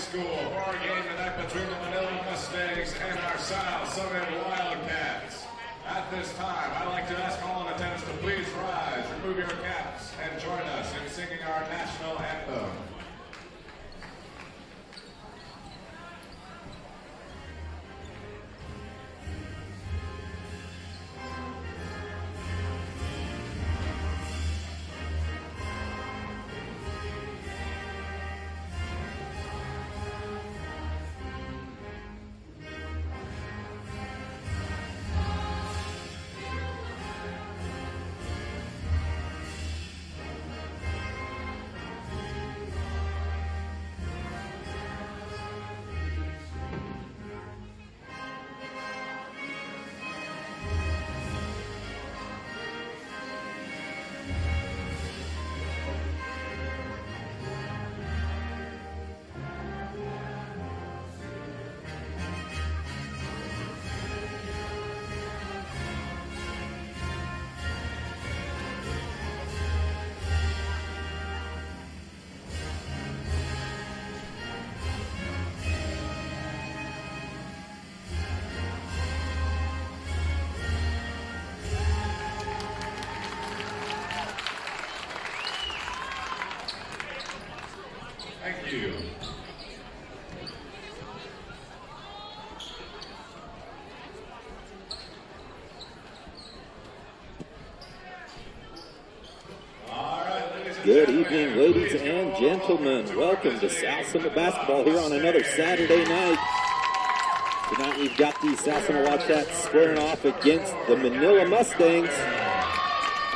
school for our game tonight between the Manila Mustangs and our South Summit Wildcats. At this time, I'd like to ask all in attendance to please rise, remove your caps, and join us in singing our national anthem. Thank you. Good evening, ladies and gentlemen. Welcome to South Summit basketball here on another Saturday night. Tonight we've got the South Summit Wildcats squaring off against the Manila Mustangs.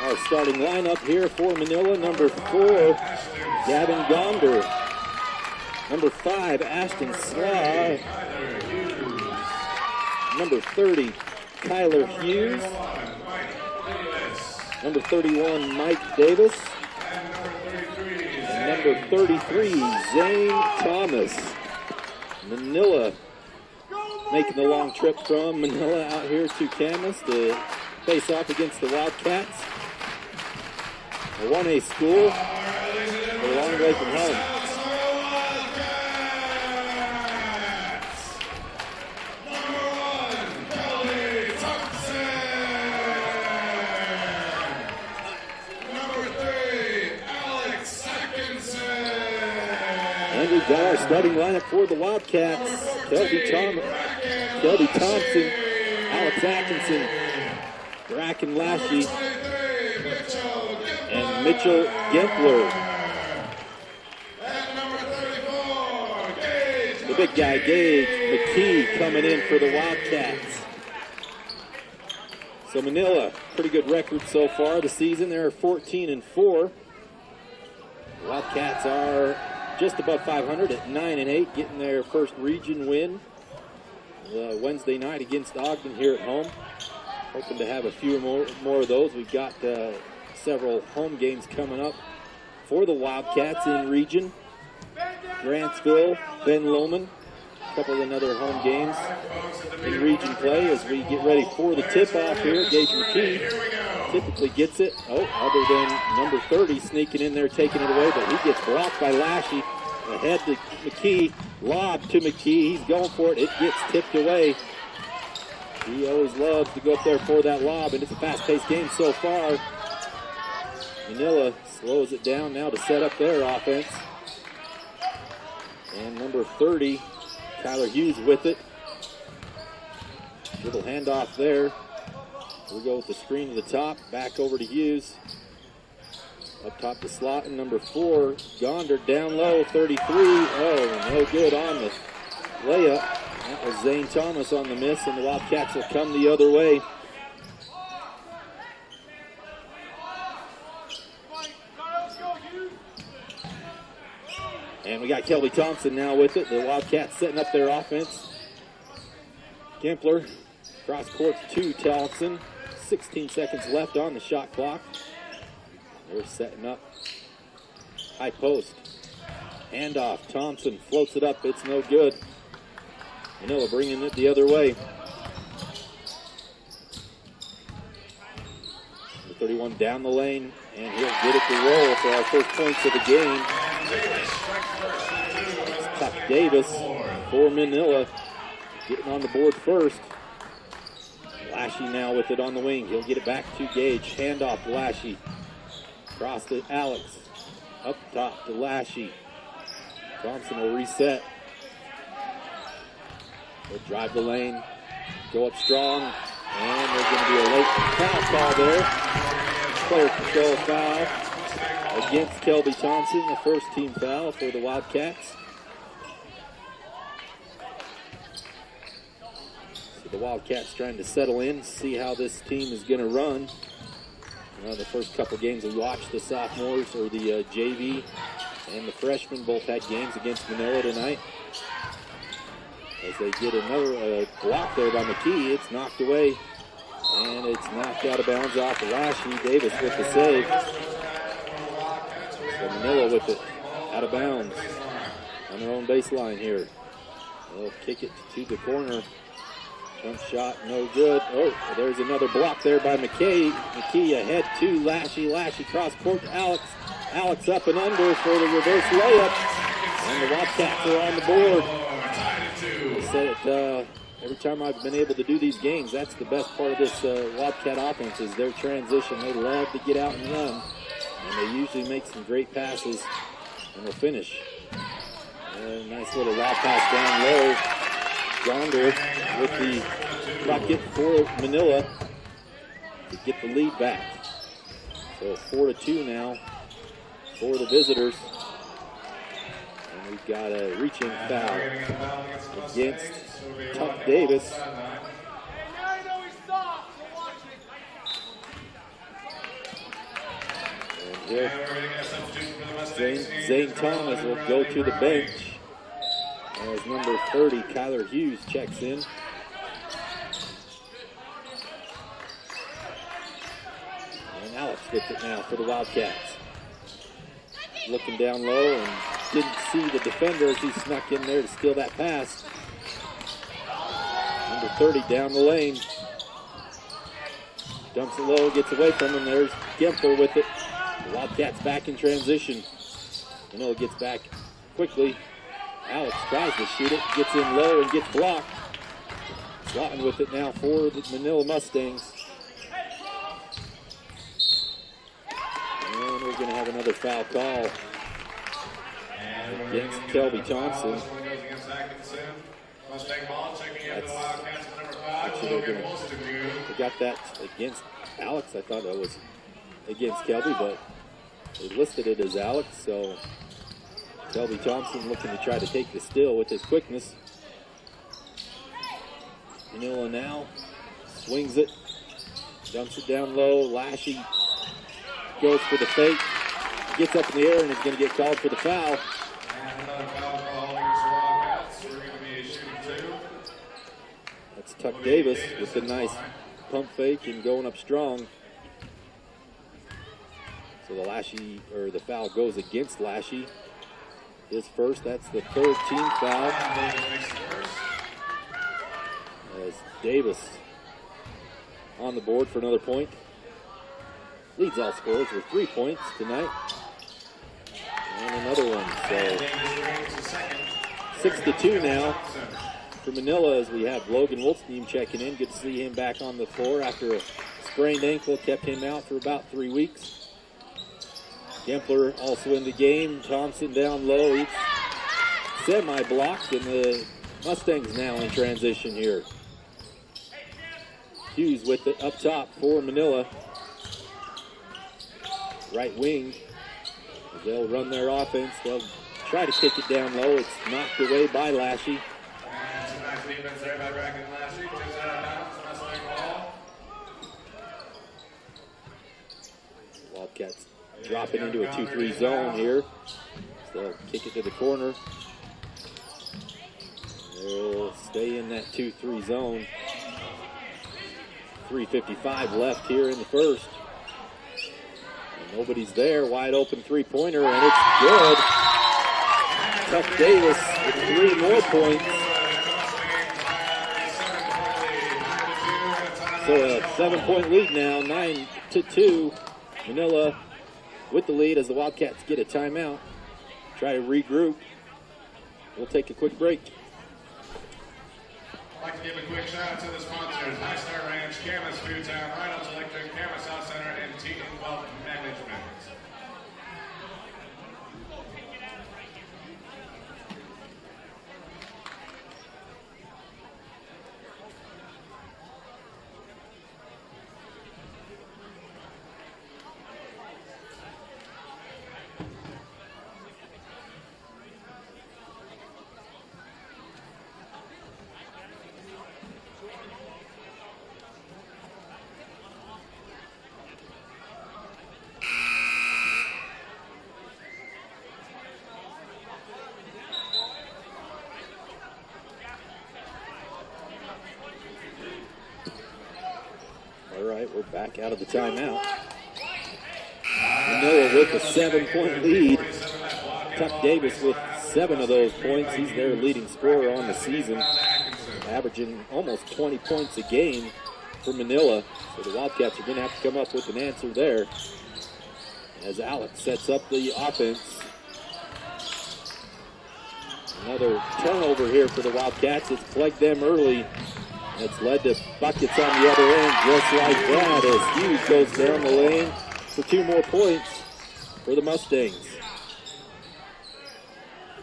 Our starting lineup here for Manila: number 4, Gavin Gonder. Number 5, Ashton Slaw. Number 30, Kyler Hughes. Number 31, Mike Davis. And number 33, Zane Thomas. Manila making the long trip from Manila out here to Camas to face off against the Wildcats. A 1A school, a long way from home. And we've got our starting lineup for the Wildcats: Kelby Thompson, Alex Atkinson, Bracken Lashley, and Mitchell Gempler. The big guy, Gage McKee, coming in for the Wildcats. So Manila, pretty good record so far this season. They're 14-4. The Wildcats are just above 500 at 9-8, getting their first region win Wednesday night against Ogden here at home. Hoping to have a few more of those. We've got several home games coming up for the Wildcats in region. Grantsville, Ben Lomond, a couple of another home games in region play as we get ready for the tip-off here. Gage McKee typically gets it. Oh, other than number 30 sneaking in there, taking it away, but he gets blocked by Lashley. Ahead to McKee, lob to McKee. He's going for it. It gets tipped away. He always loves to go up there for that lob, and it's a fast-paced game so far. Manila slows it down now to set up their offense. And number 30, Kyler Hughes with it. Little handoff there. We go with the screen to the top, back over to Hughes. Up top the slot, and number 4, Gonder down low, 33. Oh, no good on the layup. That was Zane Thomas on the miss, and the Wildcats will come the other way. And we got Kelby Thompson now with it. The Wildcats setting up their offense. Gempler, cross court to Thompson. 16 seconds left on the shot clock. They're setting up. High post. Handoff. Thompson floats it up. It's no good. Manila bringing it the other way. Number 31 down the lane, and he'll get it to roll for our first points of the game. It's tucked Davis for Manila, getting on the board first. Lashy now with it on the wing. He'll get it back to Gage. Handoff to Lashy. Cross to Alex. Up top to Lashy. Thompson will reset. He'll drive the lane. Go up strong. And there's going to be a late foul call there. Player control foul against Kelby Thompson. The first team foul for the Wildcats. So the Wildcats trying to settle in, see how this team is going to run. The first couple games we watched, the sophomores or the JV and the freshmen both had games against Manila tonight. As they get another block there by McKee, it's knocked away and it's knocked out of bounds off of Lashy. Davis with the save. So Manila with it out of bounds on their own baseline here. They'll kick it to the corner. Jump shot, no good. Oh, there's another block there by McKay. McKee ahead to Lashy. Lashy cross court to Alex. Alex up and under for the reverse layup. And the Wildcats are on the board. I said it every time I've been able to do these games. That's the best part of this Wildcat offense is their transition. They love to get out and run. And they usually make some great passes. And they'll finish. And nice little lob pass down low. Gonder with the bucket for Manila to get the lead back. So 4-2 now for the visitors. And we've got a reaching foul against Tuck Davis. And here, Zane Thomas will go to the bench. As number 30, Kyler Hughes, checks in. And Alex with it now for the Wildcats. Looking down low and didn't see the defender as he snuck in there to steal that pass. Number 30 down the lane. Dumps it low, gets away from him. There's Gempler with it. The Wildcats back in transition. Manila gets back quickly. Alex tries to shoot it, gets in low and gets blocked. Swatting with it now for the Manila Mustangs. And we're going to have another foul call against Kelby Thompson. Actually, they got that against Alex. I thought that was against Kelby, but they listed it as Alex, so Kelby Thompson looking to try to take the steal with his quickness. Manila now swings it, dumps it down low. Lashy goes for the fake, gets up in the air and is going to get called for the foul. That's Tuck Davis with a nice pump fake and going up strong. So the foul goes against Lashy. His first, that's the third team foul. As Davis on the board for another point. Leads all scorers with 3 points tonight. And another one. So 6-2 now for Manila as we have Logan Wolfstein checking in. Good to see him back on the floor after a sprained ankle. Kept him out for about 3 weeks. Gempler also in the game. Thompson down low. He's semi-blocked, and the Mustangs now in transition here. Hughes with it up top for Manila. Right wing. They'll run their offense. They'll try to kick it down low. It's knocked away by Lashy. Wildcats dropping into a 2-3 zone here. So they'll kick it to the corner. They'll stay in that 2-3 zone. 3:55 left here in the first. And nobody's there. Wide open three-pointer, and it's good. Tuck Davis with 3 more points. So a 7-point lead now, 9-2. Manila with the lead as the Wildcats get a timeout. Try to regroup. we'll take a quick break. I'd like to give a quick shout out to the sponsors: High Star Ranch, Camas Food Town, Reynolds Electric, Camas South Center, and Teton Wealth Management. We're back out of the timeout. Manila with a 7-point lead. Tuck Davis with 7 of those points. He's their leading scorer on the season, averaging almost 20 points a game for Manila. So the Wildcats are going to have to come up with an answer there as Alex sets up the offense. Another turnover here for the Wildcats. It's plagued them early. It's led to buckets on the other end, just like that, as Hughes goes down the lane for 2 more points for the Mustangs.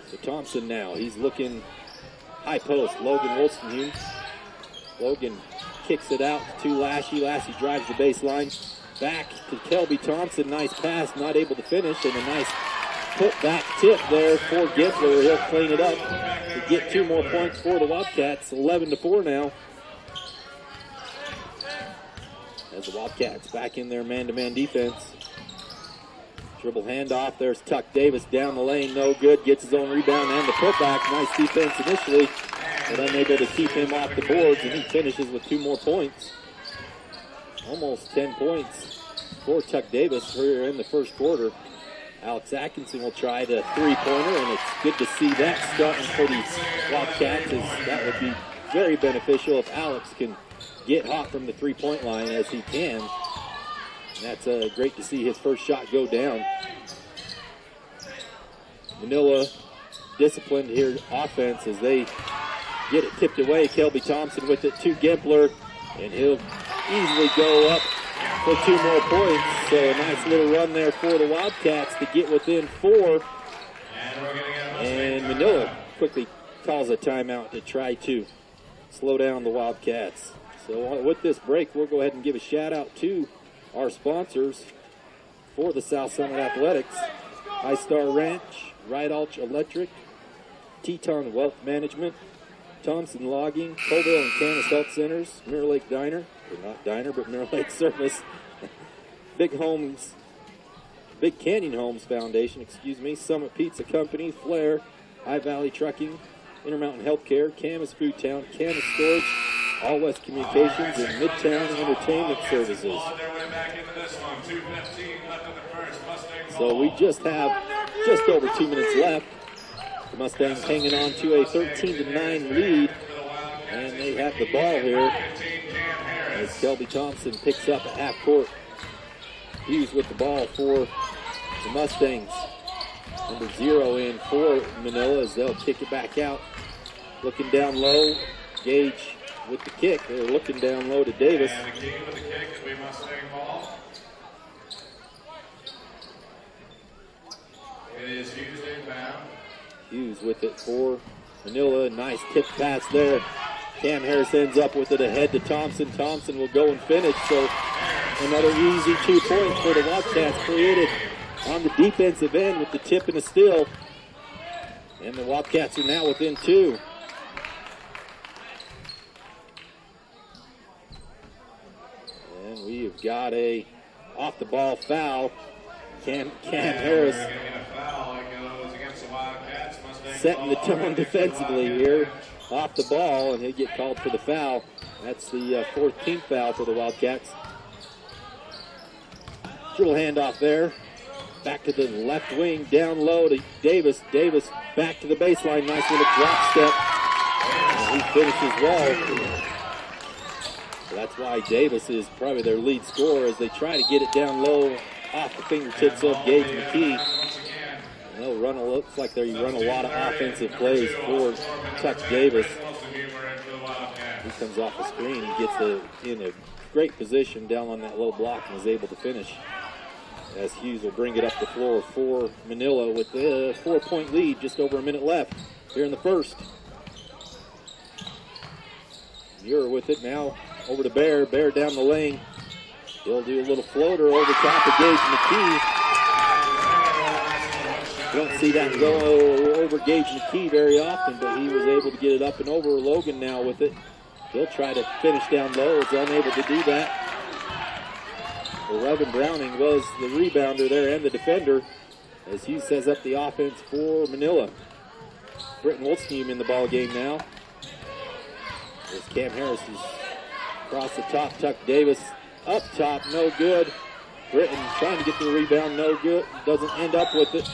So Thompson now, he's looking high post. Logan Wolstenhue. Logan kicks it out to Lashy. Lashy drives the baseline. Back to Kelby Thompson. Nice pass, not able to finish, and a nice put-back tip there for Giffler. He'll clean it up to get 2 more points for the Wildcats. 11-4 now. As the Wildcats back in their man-to-man defense. Dribble handoff. There's Tuck Davis down the lane. No good. Gets his own rebound and the putback. Nice defense initially, but unable to keep him off the boards, and he finishes with 2 more points. Almost 10 points for Tuck Davis here in the first quarter. Alex Atkinson will try the 3-pointer, and it's good to see that starting for the Wildcats, as that would be very beneficial if Alex can get hot from the 3-point line, as he can. And that's great to see his first shot go down. Manila disciplined here offense as they get it tipped away. Kelby Thompson with it to Gimpler, and he'll easily go up for 2 more points. So a nice little run there for the Wildcats to get within 4. And Manila quickly calls a timeout to try to slow down the Wildcats. So with this break, we'll go ahead and give a shout out to our sponsors for the South Summit Athletics: High Star Ranch, Rydalch Electric, Teton Wealth Management, Thompson Logging, Colville and Camas Health Centers, Mirror Lake Diner, or not Diner, but Mirror Lake Service, Big Canyon Homes Foundation, Summit Pizza Company, Flair, High Valley Trucking, Intermountain Healthcare, Camas Food Town, Camas Storage, All West Communications, and Midtown Entertainment Services. So we just have just over 2 minutes left. The Mustangs hanging on to a 13-9 lead, and they have the ball here as Kelby Thompson picks up at half court. Hughes with the ball for the Mustangs. Number 0 in for Manila as they'll kick it back out. Looking down low, Gage with the kick. They're looking down low to Davis. And the key with the kick will be Mustang ball. It is Hughes inbound. Hughes with it for Manila. Nice tip pass there. Cam Harris ends up with it ahead to Thompson. Thompson will go and finish. So another easy 2 points for the Wildcats created on the defensive end with the tip and a steal. And the Wildcats are now within 2. And we have got a off-the-ball foul. Cam Harris setting the tone defensively here. Off the ball, and he'll get called for the foul. That's the 14th foul for the Wildcats. Dribble handoff there. Back to the left wing, down low to Davis. Davis back to the baseline. Nice little drop step. And he finishes well. So that's why Davis is probably their lead scorer as they try to get it down low off the fingertips of Gage McKee. And they'll run looks like they run a lot of offensive plays for Tuck Davis. He comes off the screen and gets in a great position down on that low block and is able to finish. As Hughes will bring it up the floor for Manila with a 4-point lead, just over a minute left here in the first. Muir with it now over to Bear. Bear down the lane. He'll do a little floater over top of Gage McKee. Don't see that go over Gage McKee very often, but he was able to get it up and over. Logan now with it. He'll try to finish down low. Is unable to do that. Well, Revan Browning was the rebounder there and the defender as Hughes sets up the offense for Manila. Britton Wolfstein in the ball game now. As Cam Harris is across the top. Tuck Davis up top, no good. Britton trying to get the rebound, no good. Doesn't end up with it.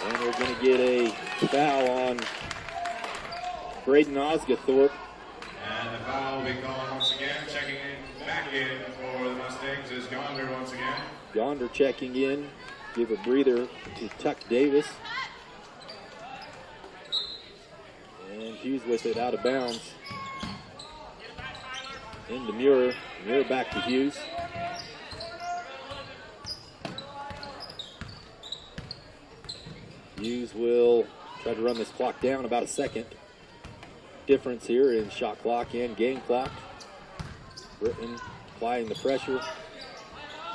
And we're going to get a foul on Braden Osgathorpe. And the foul will be called once again. Checking in, back in for the Mustangs is Gonder once again. Gonder checking in. Give a breather to Tuck Davis. And Hughes with it out of bounds. Into Muir. Muir back to Hughes. Hughes will try to run this clock down, about a second difference here in shot clock and game clock. Britton applying the pressure.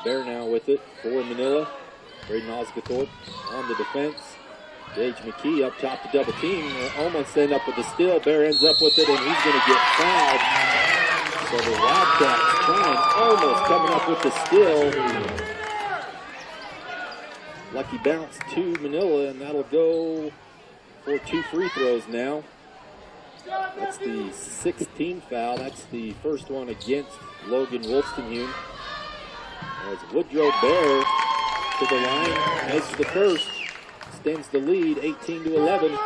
Bear now with it for Manila. Braden Osgathorpe on the defense. Gage McKee up top to double team. Almost end up with the steal. Bear ends up with it, and he's going to get fouled. So the Wildcats trying, almost coming up with the steal. Lucky bounce to Manila, and that'll go for 2 free throws now. That's the 16th foul. That's the first one against Logan Wolstenhume. As Woodrow Bear to the line, makes the first, extends the lead, 18-11.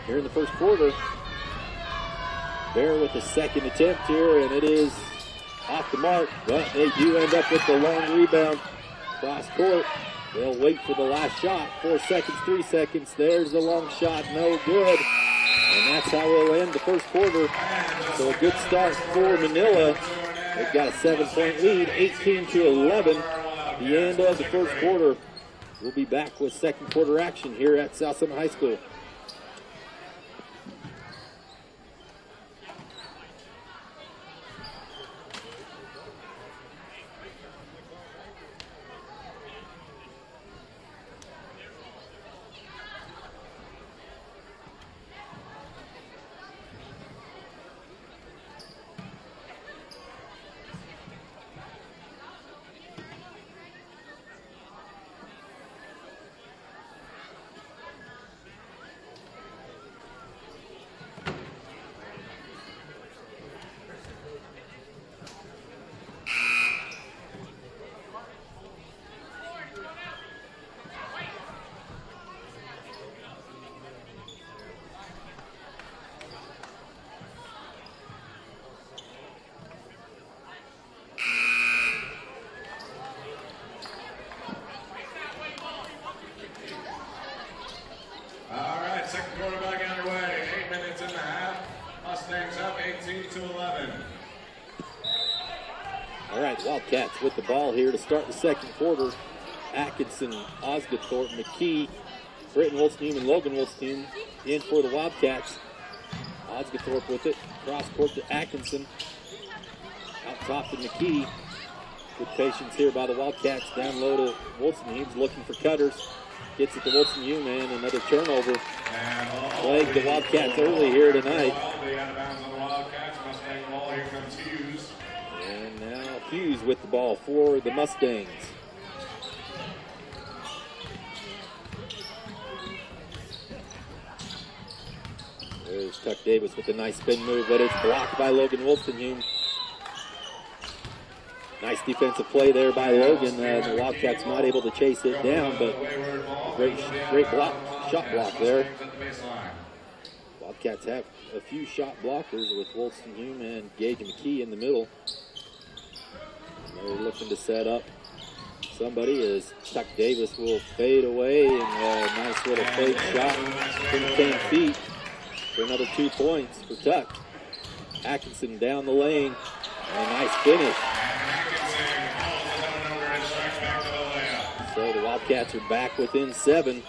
Here in the first quarter. Bear with the second attempt here, and it is off the mark, but they do end up with the long rebound. Cross court, they'll wait for the last shot. 4 seconds, 3 seconds. There's the long shot, no good. And that's how we'll end the first quarter. So a good start for Manila. They've got a 7-point lead, 18-11. The end of the first quarter. We'll be back with second quarter action here at South Summit High School. Wildcats with the ball here to start the second quarter. Atkinson, Osgathorpe, McKee, Britton Wolstenhume, and Logan Wolstenhume in for the Wildcats. Osgathorpe with it, cross court to Atkinson. Out top to McKee. Good patience here by the Wildcats. Down low to Wolstenhume's looking for cutters. Gets it to Wolstenhume, and another turnover. Plagued the Wildcats early here tonight. And now Hughes with the ball for the Mustangs. There's Tuck Davis with a nice spin move, but it's blocked by Logan Wolstenhume. Nice defensive play there by Logan. The Wildcats not able to chase it down, but great block, shot block there. Wildcats have a few shot blockers with Wolstenhume and Gage McKee in the middle. They're looking to set up somebody as Tuck Davis will fade away, and a nice little fade shot from 10 feet for another 2 points for Tuck. Atkinson down the lane, and a nice finish. So the Wildcats are back within 7,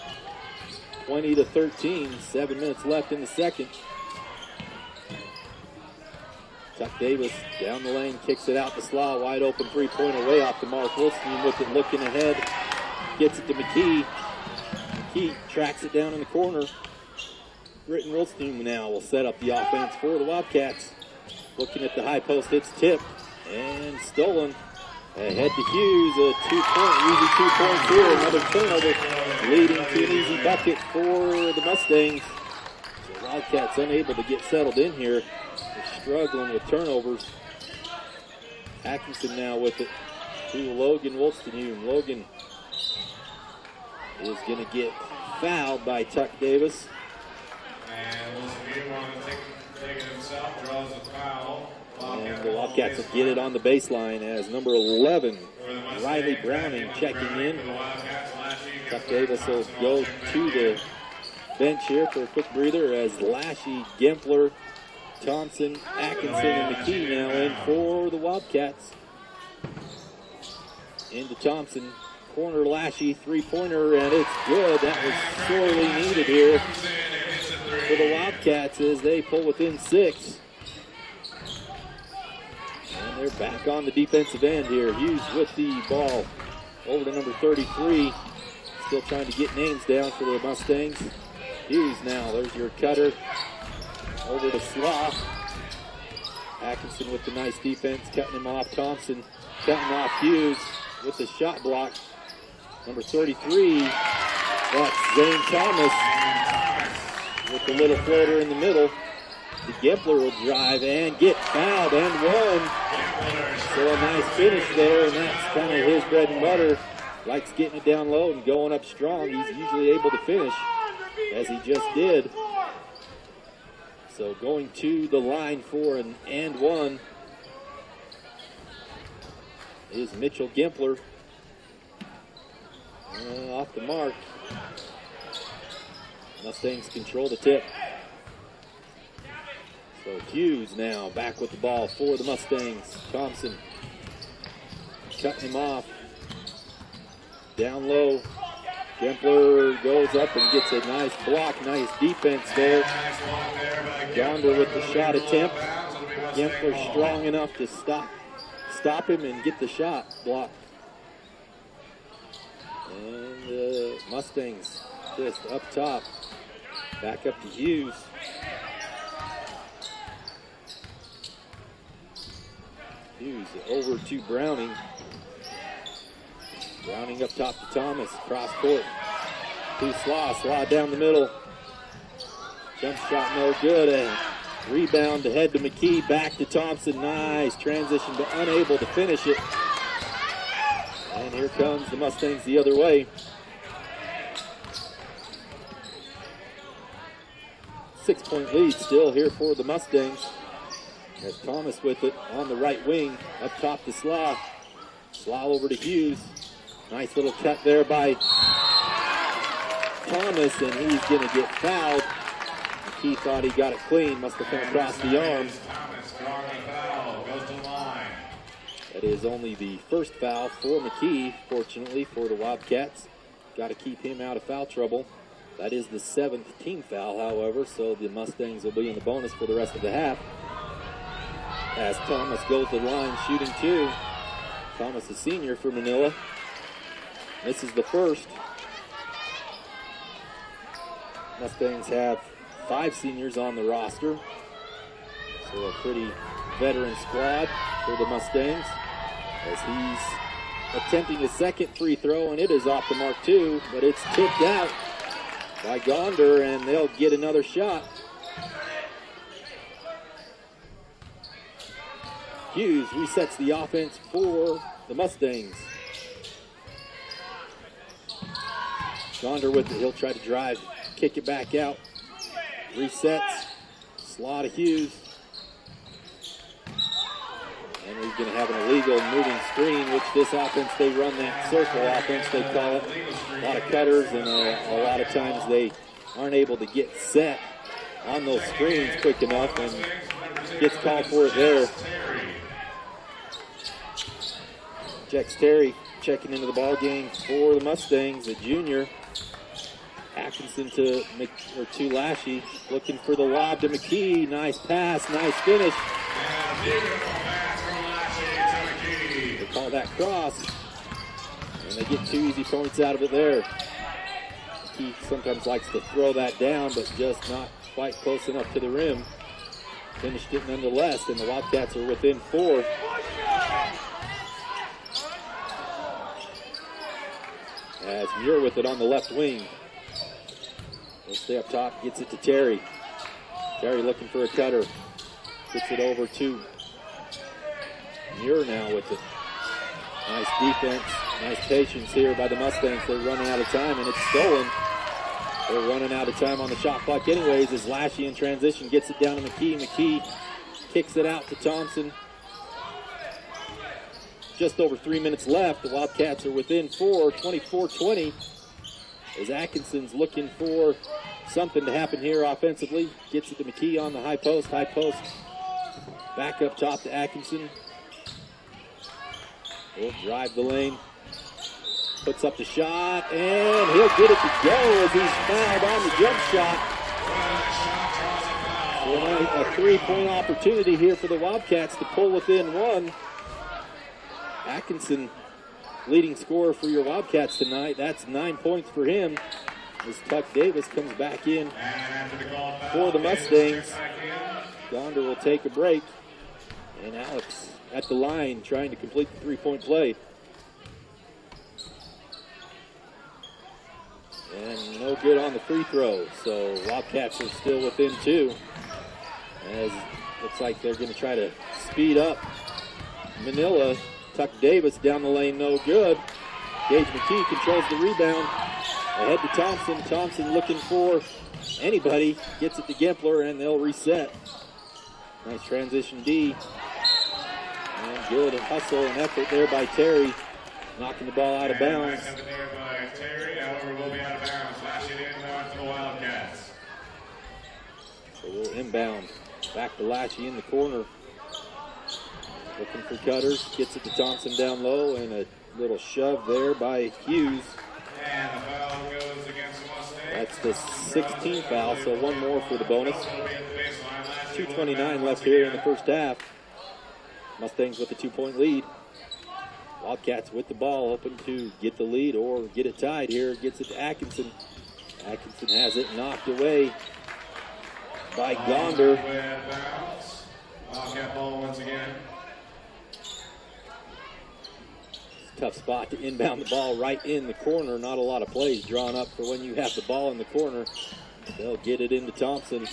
20-13, 7 minutes left in the second. Tuck Davis down the lane, kicks it out to Slaw, wide open three-pointer way off the mark. Wilson with it, looking ahead, gets it to McKee. McKee tracks it down in the corner. Britton Wilson now will set up the offense for the Wildcats. Looking at the high post, it's tipped and stolen. Ahead to Hughes, a 2 point, easy 2 points here, another turnover, leading to an easy bucket for the Mustangs. So Wildcats unable to get settled in here. They're struggling with turnovers. Atkinson now with it to Logan Wolstenhume. Logan is going to get fouled by Tuck Davis. And Wolstenhume on to take it himself, draws a foul. And the Wildcats will get it on the baseline as number 11, Riley Browning, checking in. Tuck Davis will go to the bench here for a quick breather as Lashy, Gempler, Thompson, Atkinson, and McKee now in for the Wildcats. Into Thompson, corner Lashy, three-pointer, and it's good. That was sorely needed here for the Wildcats as they pull within 6. And they're back on the defensive end here. Hughes with the ball over to number 33. Still trying to get names down for the Mustangs. Hughes now, there's your cutter. Over to Slaw. Atkinson with the nice defense, cutting him off. Thompson cutting off Hughes with the shot block. Number 33, that's Zane Thomas with the little floater in the middle. The Gempler will drive and get fouled and one. So a nice finish there, and that's kind of his bread and butter. Likes getting it down low and going up strong. He's usually able to finish, as he just did. So going to the line for an and one is Mitchell Gempler. Off the mark. Mustangs control the tip. So Hughes now back with the ball for the Mustangs. Thompson cutting him off. Down low. Gempler goes up and gets a nice block. Nice defense there. Gonder with the shot attempt. Gempler strong enough to stop him and get the shot blocked. And the Mustangs just up top. Back up to Hughes. Hughes over to Browning. Browning up top to Thomas. Cross court to Slaw. Slaw down the middle. Jump shot no good. And rebound ahead to McKee. Back to Thompson. Nice transition, but unable to finish it. And here comes the Mustangs the other way. 6-point lead still here for the Mustangs. There's Thomas with it on the right wing. Up top to Slaw. Slaw over to Hughes. Nice little cut there by Thomas, and he's going to get fouled. McKee thought he got it clean. Must have come across the arm. That is only the first foul for McKee, fortunately, for the Wildcats. Got to keep him out of foul trouble. That is the 7th team foul, however, so the Mustangs will be in the bonus for the rest of the half. As Thomas goes to the line, shooting 2. Thomas, a senior for Manila. This is the first. Mustangs have 5 seniors on the roster. So a pretty veteran squad for the Mustangs. As he's attempting his second free throw, and it is off the mark too, but it's tipped out by Gonder, and they'll get another shot. Hughes resets the offense for the Mustangs. Gonder with it. He'll try to drive, kick it back out. Resets. Slaw to Hughes. And We're going to have an illegal moving screen, which this offense, they run that circle offense, they call it. A lot of cutters, and a lot of times they aren't able to get set on those screens quick enough, and gets called for it there. Jex Terry checking into the ball game for the Mustangs, a junior. Atkinson to Lashy, looking for the lob to McKee. Nice pass, nice finish. They call that cross, and they get 2 easy points out of it there. McKee sometimes likes to throw that down, but just not quite close enough to the rim. Finished it nonetheless, and the Wildcats are within 4. As Muir with it on the left wing. He'll stay up top, gets it to Terry. Terry looking for a cutter. Gets it over to Muir now with it. Nice defense, nice patience here by the Mustangs. They're running out of time, and it's stolen. They're running out of time on the shot clock anyways as Lashy in transition gets it down to McKee. McKee kicks it out to Thompson. Just over 3 minutes left. The Wildcats are within 4, 24-20. As Atkinson's looking for something to happen here offensively. Gets it to McKee on the high post. High post back up top to Atkinson. He'll drive the lane. Puts up the shot, and he'll get it to go as he's fouled on the jump shot. So a 3-point opportunity here for the Wildcats to pull within 1. Atkinson, leading scorer for your Wildcats tonight. That's 9 points for him as Tuck Davis comes back in for the Mustangs. Gonder will take a break, and Alex at the line trying to complete the 3-point play. And no good on the free throw, so Wildcats are still within 2. As looks like they're going to try to speed up Manila. Tuck Davis down the lane, no good. Gage McKee controls the rebound. Ahead to Thompson. Thompson looking for anybody. Gets it to Gempler, and they'll reset. Nice transition D. And good hustle and effort there by Terry. Knocking the ball out of bounds. So we'll inbound. Back to Lashy in the corner. Looking for cutters. Gets it to Thompson down low, and a little shove there by Hughes. And the foul goes against the Mustangs. That's the 16th foul, so 1 more for the bonus. 2:29 left here in the first half. Mustangs with a 2-point lead. Wildcats with the ball, hoping to get the lead or get it tied here. Gets it to Atkinson. Atkinson has it knocked away by Gonder. Wildcat ball once again. Tough spot to inbound the ball right in the corner. Not a lot of plays drawn up for when you have the ball in the corner. They'll get it into Thompson.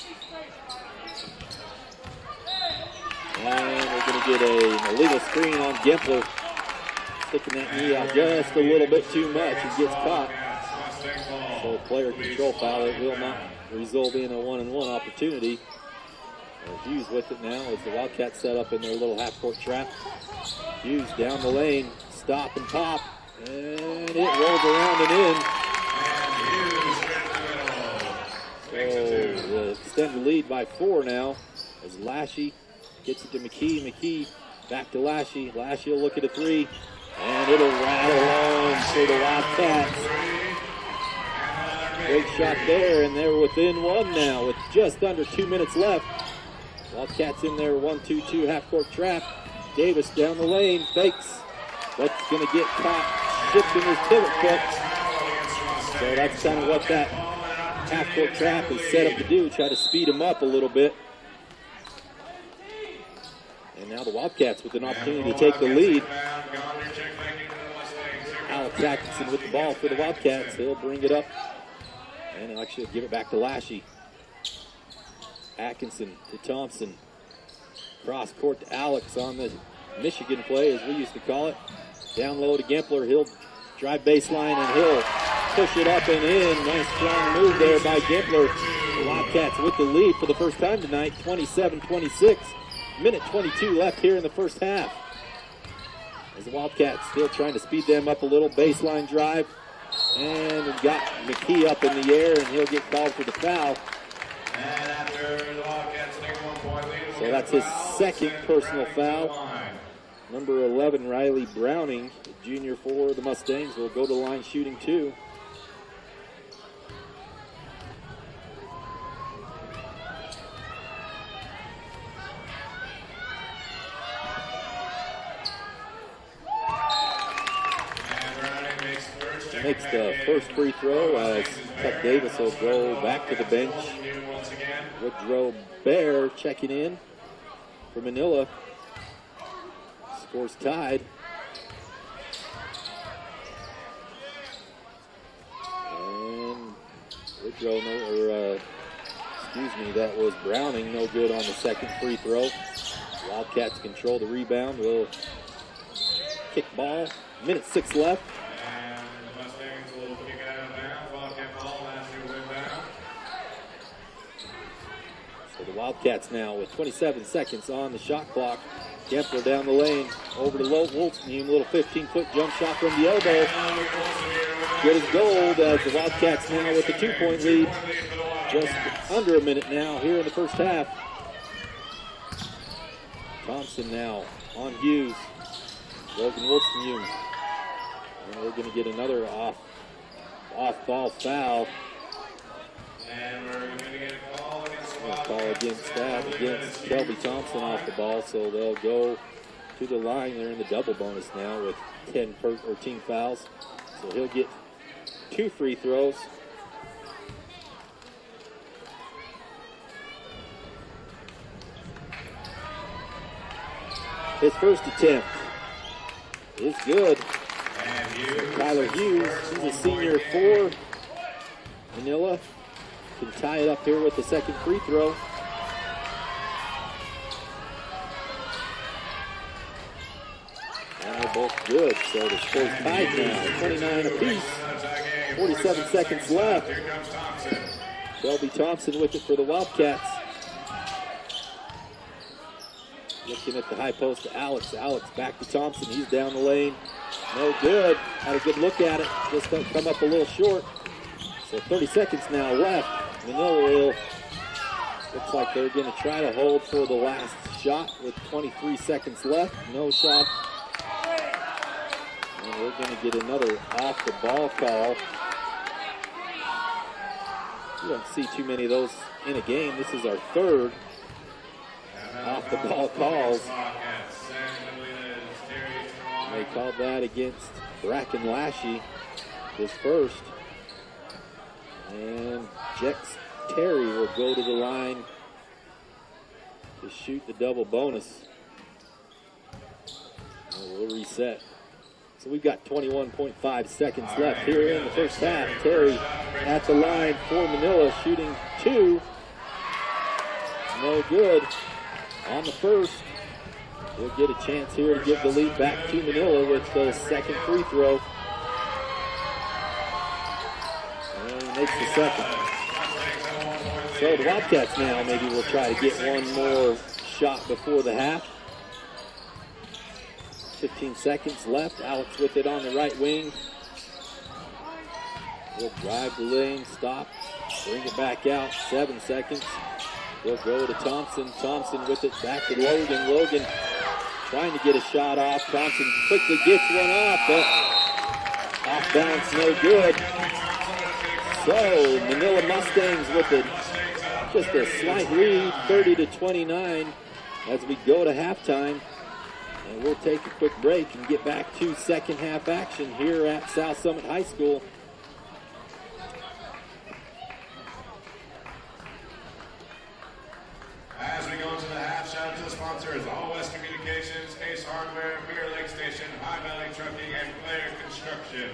And we're going to get an illegal screen on Gempler. Sticking that knee out just a little bit too much and gets caught. So player control foul. It will not result in a 1-and-1 opportunity. Hughes with it now as the Wildcats set up in their little half-court trap. Hughes down the lane. Stop and pop, and it rolls around and in. So the extended lead by 4 now as Lashy gets it to McKee. McKee back to Lashy. Lashy will look at a 3, and it'll rattle on for the Wildcats. Great shot there, and they're within 1 now with just under 2 minutes left. Wildcats in their 1-2-2 half-court trap. Davis down the lane, fakes. But it's going to get caught shifting his pivot foot. So that's kind of what that half-court trap is set up to do, try to speed him up a little bit. And now the Wildcats with an opportunity to take the lead. Alex Atkinson with the ball for the Wildcats. He'll bring it up, and he'll actually give it back to Lashy. Atkinson to Thompson. Cross court to Alex on the Michigan play, as we used to call it. Down low to Gempler. He'll drive baseline, and he'll push it up and in. Nice strong move there by Gempler. The Wildcats with the lead for the first time tonight, 27-26. Minute 22 left here in the first half. As the Wildcats still trying to speed them up a little. Baseline drive. And got McKee up in the air, and he'll get called for the foul. And after the Wildcats take 1 point lead, so that's his second personal foul. Number 11, Riley Browning, junior for the Mustangs, will go to the line shooting 2. Makes the first free throw as Tuck Davis will go back to the bench. Woodrow Bear checking in for Manila. Scores tied. And Woodrow, that was Browning, no good on the second free throw. Wildcats control the rebound. Will kick ball. Minute 6 left. So the Wildcats now with 27 seconds on the shot clock. Kempler down the lane over to Wolstenhum. Little 15-foot jump shot from the elbow. Good as gold as the Wildcats now with a 2-point lead. Just under a minute now here in the first half. Thompson now on Hughes. Logan Wolstenhum. And we're going to get another off-ball foul. And we're going to get a call against Kelby Thompson off the ball, so they'll go to the line. They're in the double bonus now with 10 team fouls. So he'll get 2 free throws. His first attempt is good. Tyler Hughes, he's a senior for Manila. Can tie it up here with the second free throw. And they're both good, so the score's tied now. 29 apiece. 47 seconds left. Kelby Thompson with it for the Wildcats. Looking at the high post to Alex. Alex back to Thompson. He's down the lane. No good. Had a good look at it. Just don't come up a little short. So 30 seconds now left. Manila will, looks like they're going to try to hold for the last shot with 23 seconds left. No shot. And we're going to get another off the ball call. You don't see too many of those in a game. This is our third off the ball calls. They called that against Bracken Lashy, his first. And Jex Terry will go to the line to shoot the double bonus. And we'll reset. So we've got 21.5 seconds left here in the first half. Terry at the line for Manila, shooting 2. No good on the first. We'll get a chance here to give the lead back to Manila with the second free throw. And he makes the second. So the Wildcats now maybe will try to get one more shot before the half. 15 seconds left. Alex with it on the right wing. We'll drive the lane, stop, bring it back out. 7 seconds. We'll go to Thompson. Thompson with it back to Logan. Logan trying to get a shot off. Thompson quickly gets one off, but off balance, no good. So Manila Mustangs with it, just a slight lead, 30-29 as we go to halftime. And we'll take a quick break and get back to second half action here at South Summit High School. As we go into the half, shout out to the sponsors, All West Communications, Ace Hardware, Mirror Lake Station, High Valley Trucking, and Claire Construction.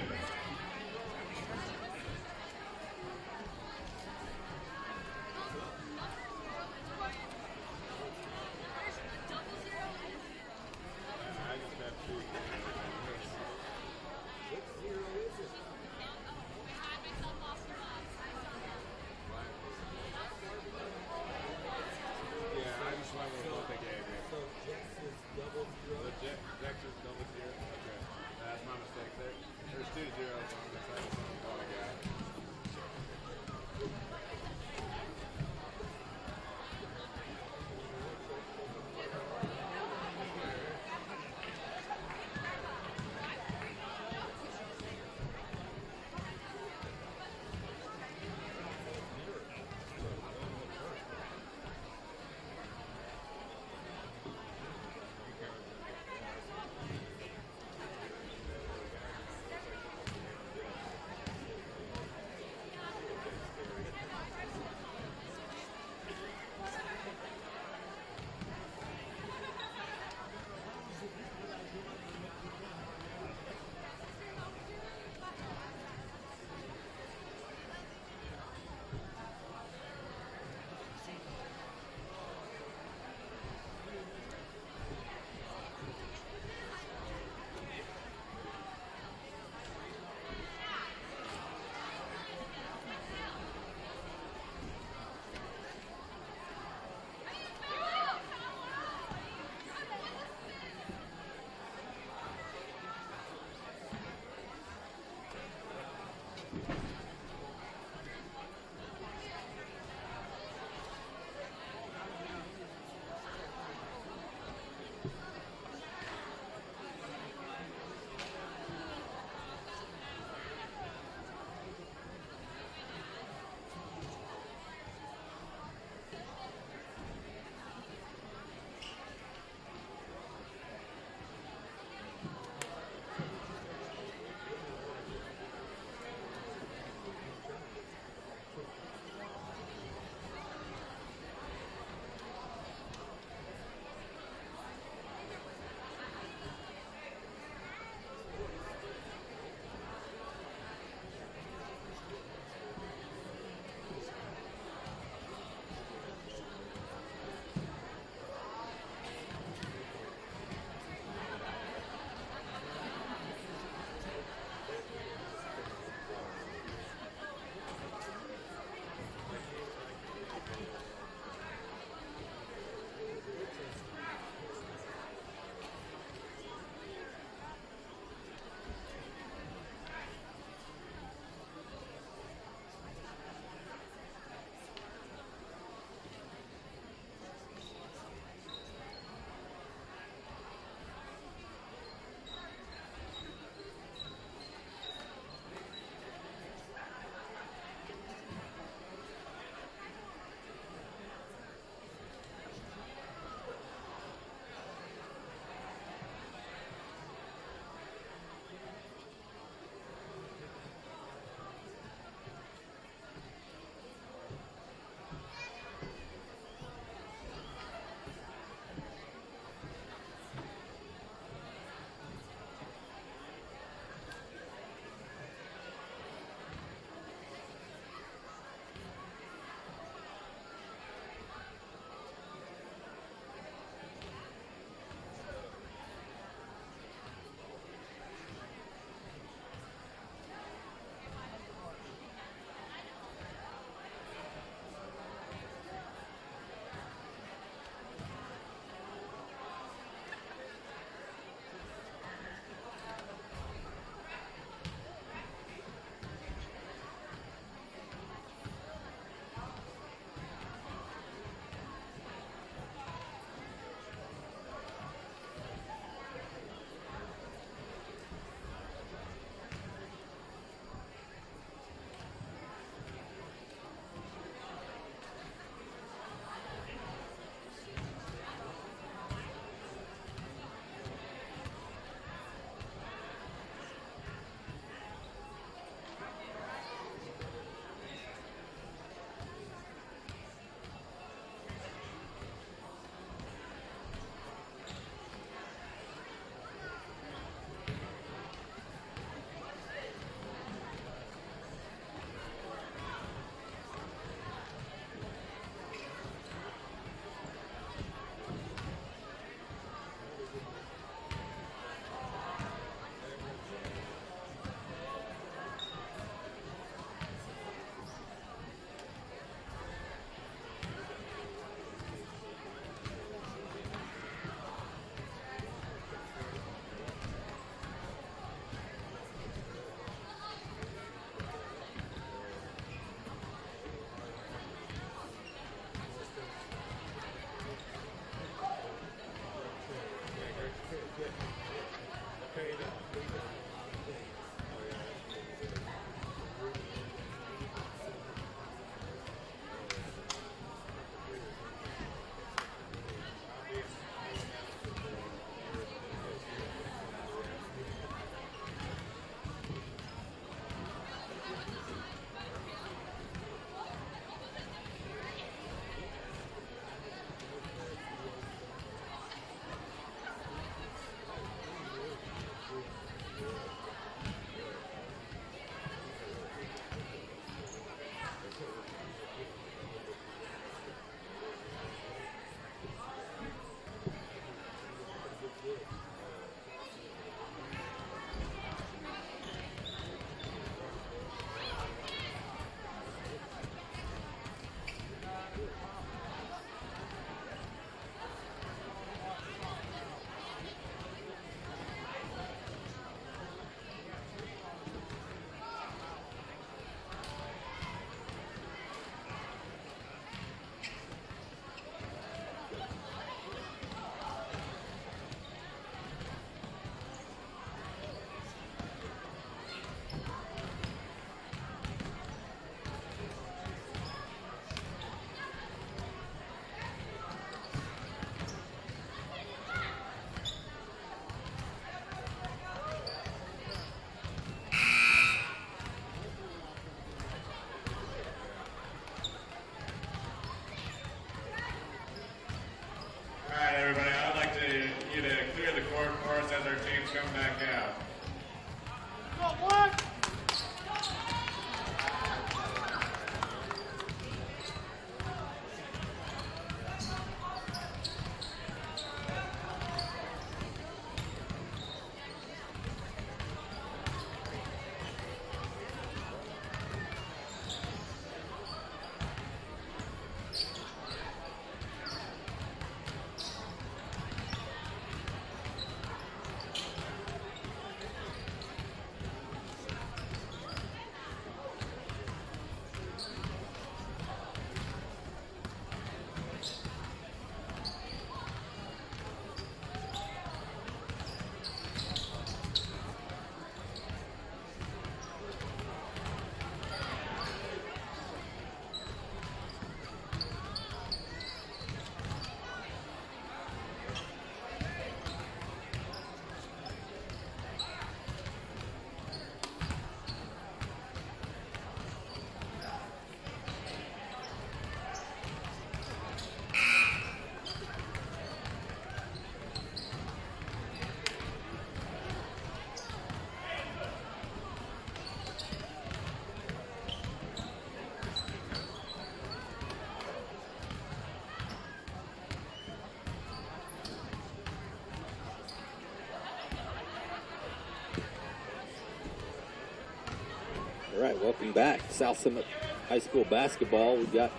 All right, welcome back. South Summit High School basketball. We've got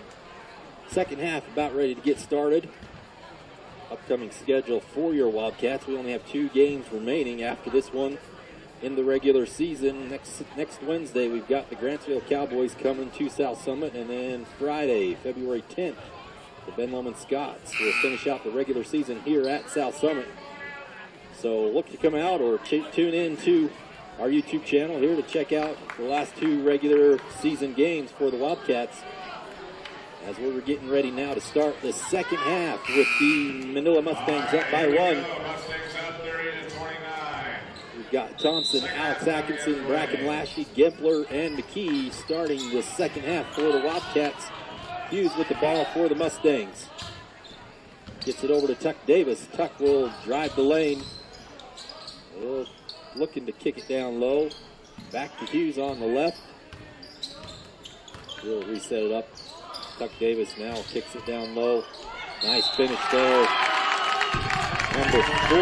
second half about ready to get started. Upcoming schedule for your Wildcats. We only have 2 games remaining after this one in the regular season. Next Wednesday, we've got the Grantsville Cowboys coming to South Summit, and then Friday, February 10th, the Ben Lomond Scots will finish out the regular season here at South Summit. So look to come out or tune in to our YouTube channel here to check out the last 2 regular season games for the Wildcats, as we're getting ready now to start the second half with the Manila Mustangs up by 1. Mustangs up 30-29. We've got Thompson, Alex Atkinson, Bracken Lashley, Gimpler, and McKee starting the second half for the Wildcats. Hughes with the ball for the Mustangs. Gets it over to Tuck Davis. Tuck will drive the lane. Looking to kick it down low. Back to Hughes on the left. We'll reset it up. Tuck Davis now kicks it down low. Nice finish there. Number 4,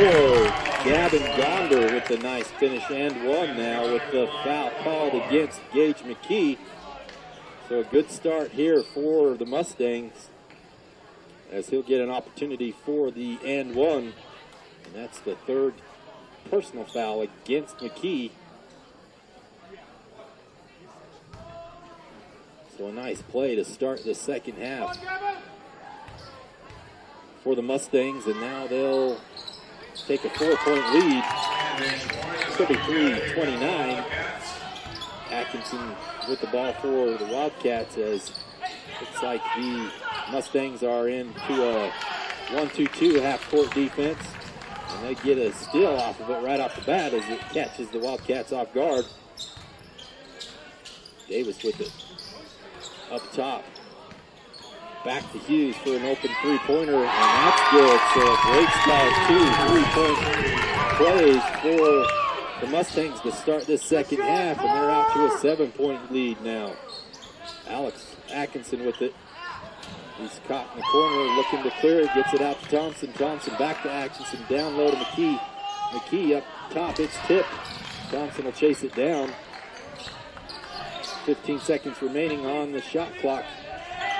Gavin Gonder with the nice finish, and 1 now with the foul called against Gage McKee. So a good start here for the Mustangs, as he'll get an opportunity for the and 1. And that's the 3rd personal foul against McKee. So a nice play to start the second half for the Mustangs, and now they'll take a 4-point lead. It'll be 3-29. Atkinson with the ball for the Wildcats, as looks like the Mustangs are into a 1-2-2 half-court defense, and they get a steal off of it right off the bat as it catches the Wildcats off guard. Davis with it up top. Back to Hughes for an open 3-pointer, and that's good. So a great start, 2 3-point plays for the Mustangs to start this second half, and they're out to a 7-point lead now. Alex Atkinson with it. He's caught in the corner, looking to clear it, gets it out to Thompson. Thompson back to Atkinson, down low to McKee. McKee up top, it's tipped. Thompson will chase it down. 15 seconds remaining on the shot clock.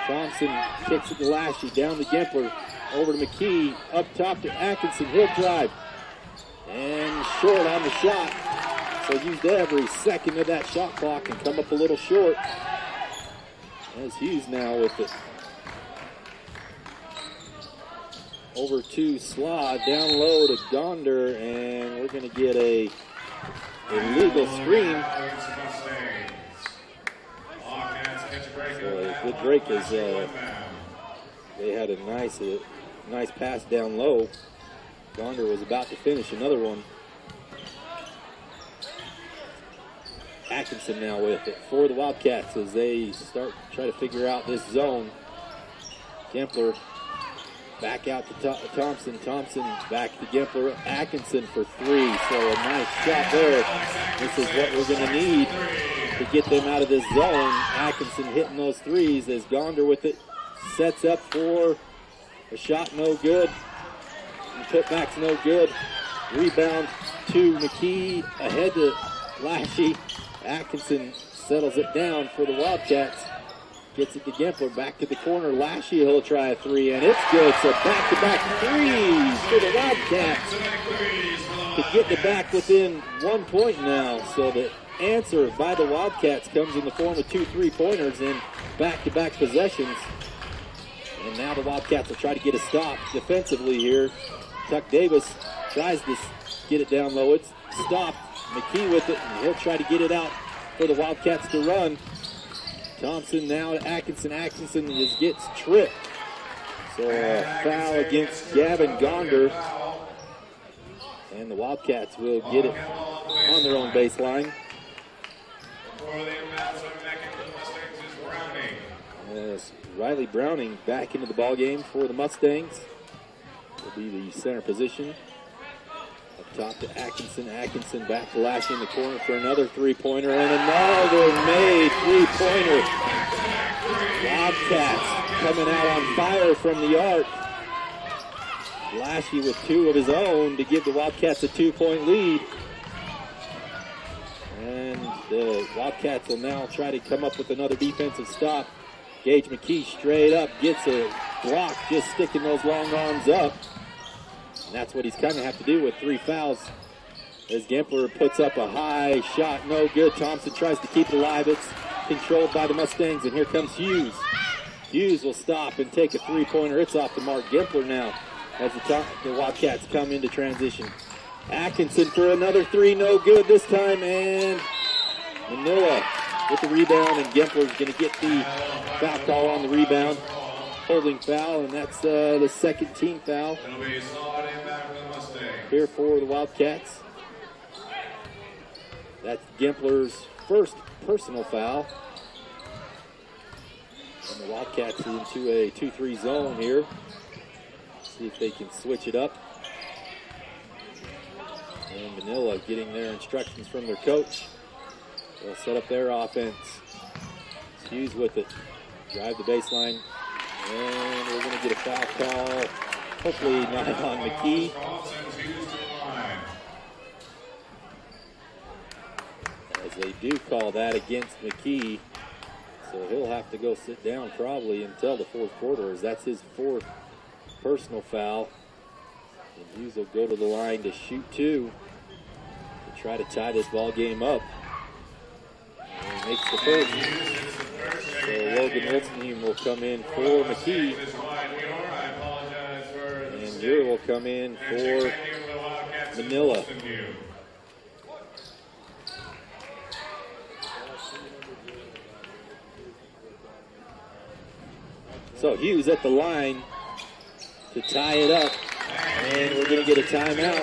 Thompson kicks it to Lashley, down to Gimpler, over to McKee, up top to Atkinson. He'll drive, and short on the shot. So used every second of that shot clock and come up a little short. As Hughes now with it. Over to Slaw, down low to Gonder, and we're going to get a illegal screen. So good break as they had a nice pass down low. Gonder was about to finish another one. Atkinson now with it for the Wildcats as they try to figure out this zone. Gimpler back out to Thompson. Thompson back to Gimpler. Atkinson for 3. So a nice shot there. This is what we're going to need to get them out of this zone. Atkinson hitting those 3s as Gonder with it. Sets up for a shot, no good. And putback's no good. Rebound to McKee. Ahead to Lashley. Atkinson settles it down for the Wildcats. Gets it to Gimpler, back to the corner. Lashley, he'll try a 3, and it's good. So back-to-back 3s for the Wildcats to get the back within 1 point now. So the answer by the Wildcats comes in the form of 2 3-pointers in back-to-back possessions. And now the Wildcats will try to get a stop defensively here. Tuck Davis tries to get it down low. It's stopped. McKee with it, and he'll try to get it out for the Wildcats to run. Thompson now to Atkinson. Atkinson just gets tripped. So a foul against Gavin Gonder. And the Wildcats will get it on their own baseline. As Riley Browning back into the ballgame for the Mustangs. Will be the center position. Up top to Atkinson. Atkinson back to Lashley in the corner for another 3-pointer. And another made 3-pointer. Wildcats coming out on fire from the arc. Lashley with 2 of his own to give the Wildcats a 2-point lead. And the Wildcats will now try to come up with another defensive stop. Gage McKee straight up, gets a block, just sticking those long arms up. And that's what he's kind of have to do with 3 fouls. As Gempler puts up a high shot, no good. Thompson tries to keep it alive. It's controlled by the Mustangs, and here comes Hughes. Hughes will stop and take a 3-pointer. It's off the mark. Gempler now as the Wildcats come into transition. Atkinson for another 3, no good this time, and Manila with the rebound, and Gempler's going to get the foul call on the rebound. Holding foul, and that's the second team foul here for the Wildcats. That's Gempler's first personal foul. And the Wildcats are into a 2-3 zone here. See if they can switch it up. And Manila getting their instructions from their coach. They'll set up their offense. Hughes with it. Drive the baseline. And we're going to get a foul call. Hopefully not on McKee. As they do call that against McKee. So he'll have to go sit down probably until the fourth quarter, as that's his 4th personal foul. And Hughes will go to the line to shoot 2 to try to tie this ball game up. And he makes the first. So Logan Wilson will come in for McKee. And Muir will come in for Manila. So Hughes at the line to tie it up. And we're going to get a timeout.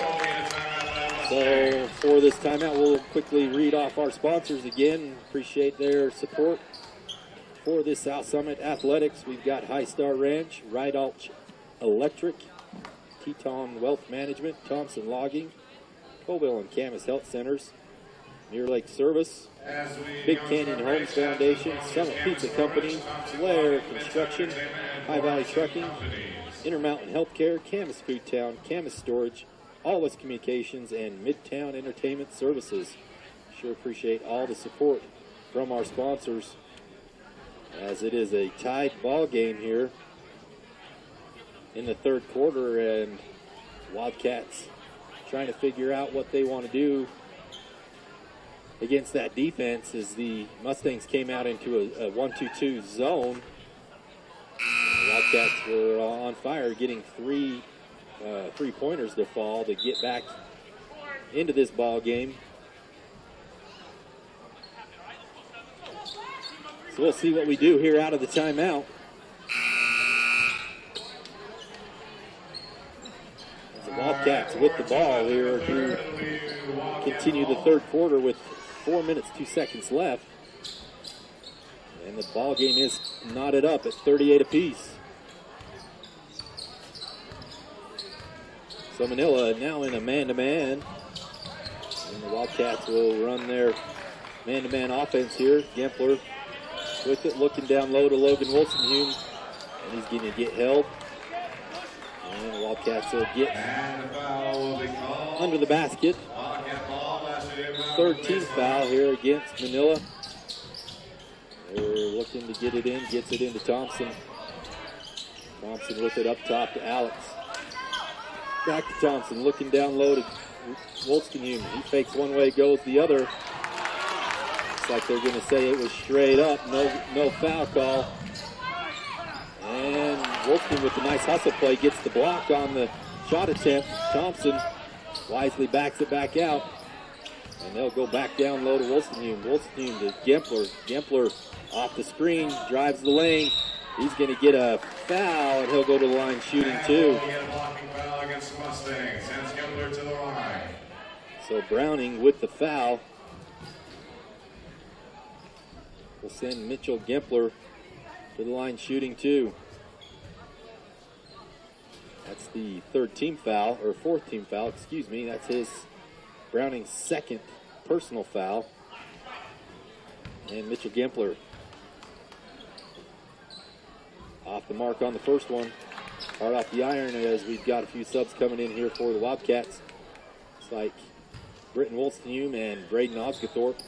So for this timeout, we'll quickly read off our sponsors again. Appreciate their support for this South Summit Athletics. We've got High Star Ranch, Rydalch Electric, Teton Wealth Management, Thompson Logging, Colville and Camas Health Centers, Mirror Lake Service, Big Canyon Homes Foundation, Summit Pizza Company, Blair Construction, High Valley Trucking, Intermountain Healthcare, Camas Food Town, Camas Storage, All West Communications, and Midtown Entertainment Services. Sure appreciate all the support from our sponsors, as it is a tied ball game here in the third quarter, and Wildcats trying to figure out what they want to do against that defense, as the Mustangs came out into a 1-2-2 zone. The Wildcats were on fire, getting 3 3-pointers to fall to get back into this ball game. So we'll see what we do here out of the timeout. As the Wildcats with the ball here to continue the third quarter with 4 minutes, 2 seconds left. And the ball game is knotted up at 38 apiece. So Manila now in a man-to-man. And the Wildcats will run their man-to-man offense here. Gempler with it, looking down low to Logan Wilson-Hume. And he's going to get held. And the Wildcats will get under the basket. Third team foul here against Manila. They're looking to get it in, gets it into Thompson. Thompson with it up top to Alex. Back to Thompson, looking down low to Wolstenhume. He fakes one way, goes the other. Looks like they're going to say it was straight up, no foul call. And Wolstenhume with the nice hustle play gets the block on the shot attempt. Thompson wisely backs it back out. And they'll go back down low to Wolstenhume. Wolstenhume to Gempler. Gempler off the screen, drives the lane. He's going to get a foul, and he'll go to the line shooting 2. So Browning with the foul will send Mitchell Gempler to the line shooting 2. That's the third team foul, or fourth team foul, excuse me. That's his Browning's second personal foul. And Mitchell Gempler off the mark on the first one. Hard off the iron, as we've got a few subs coming in here for the Wildcats. It's like Britton Wolstenhume and Braden Osgathorpe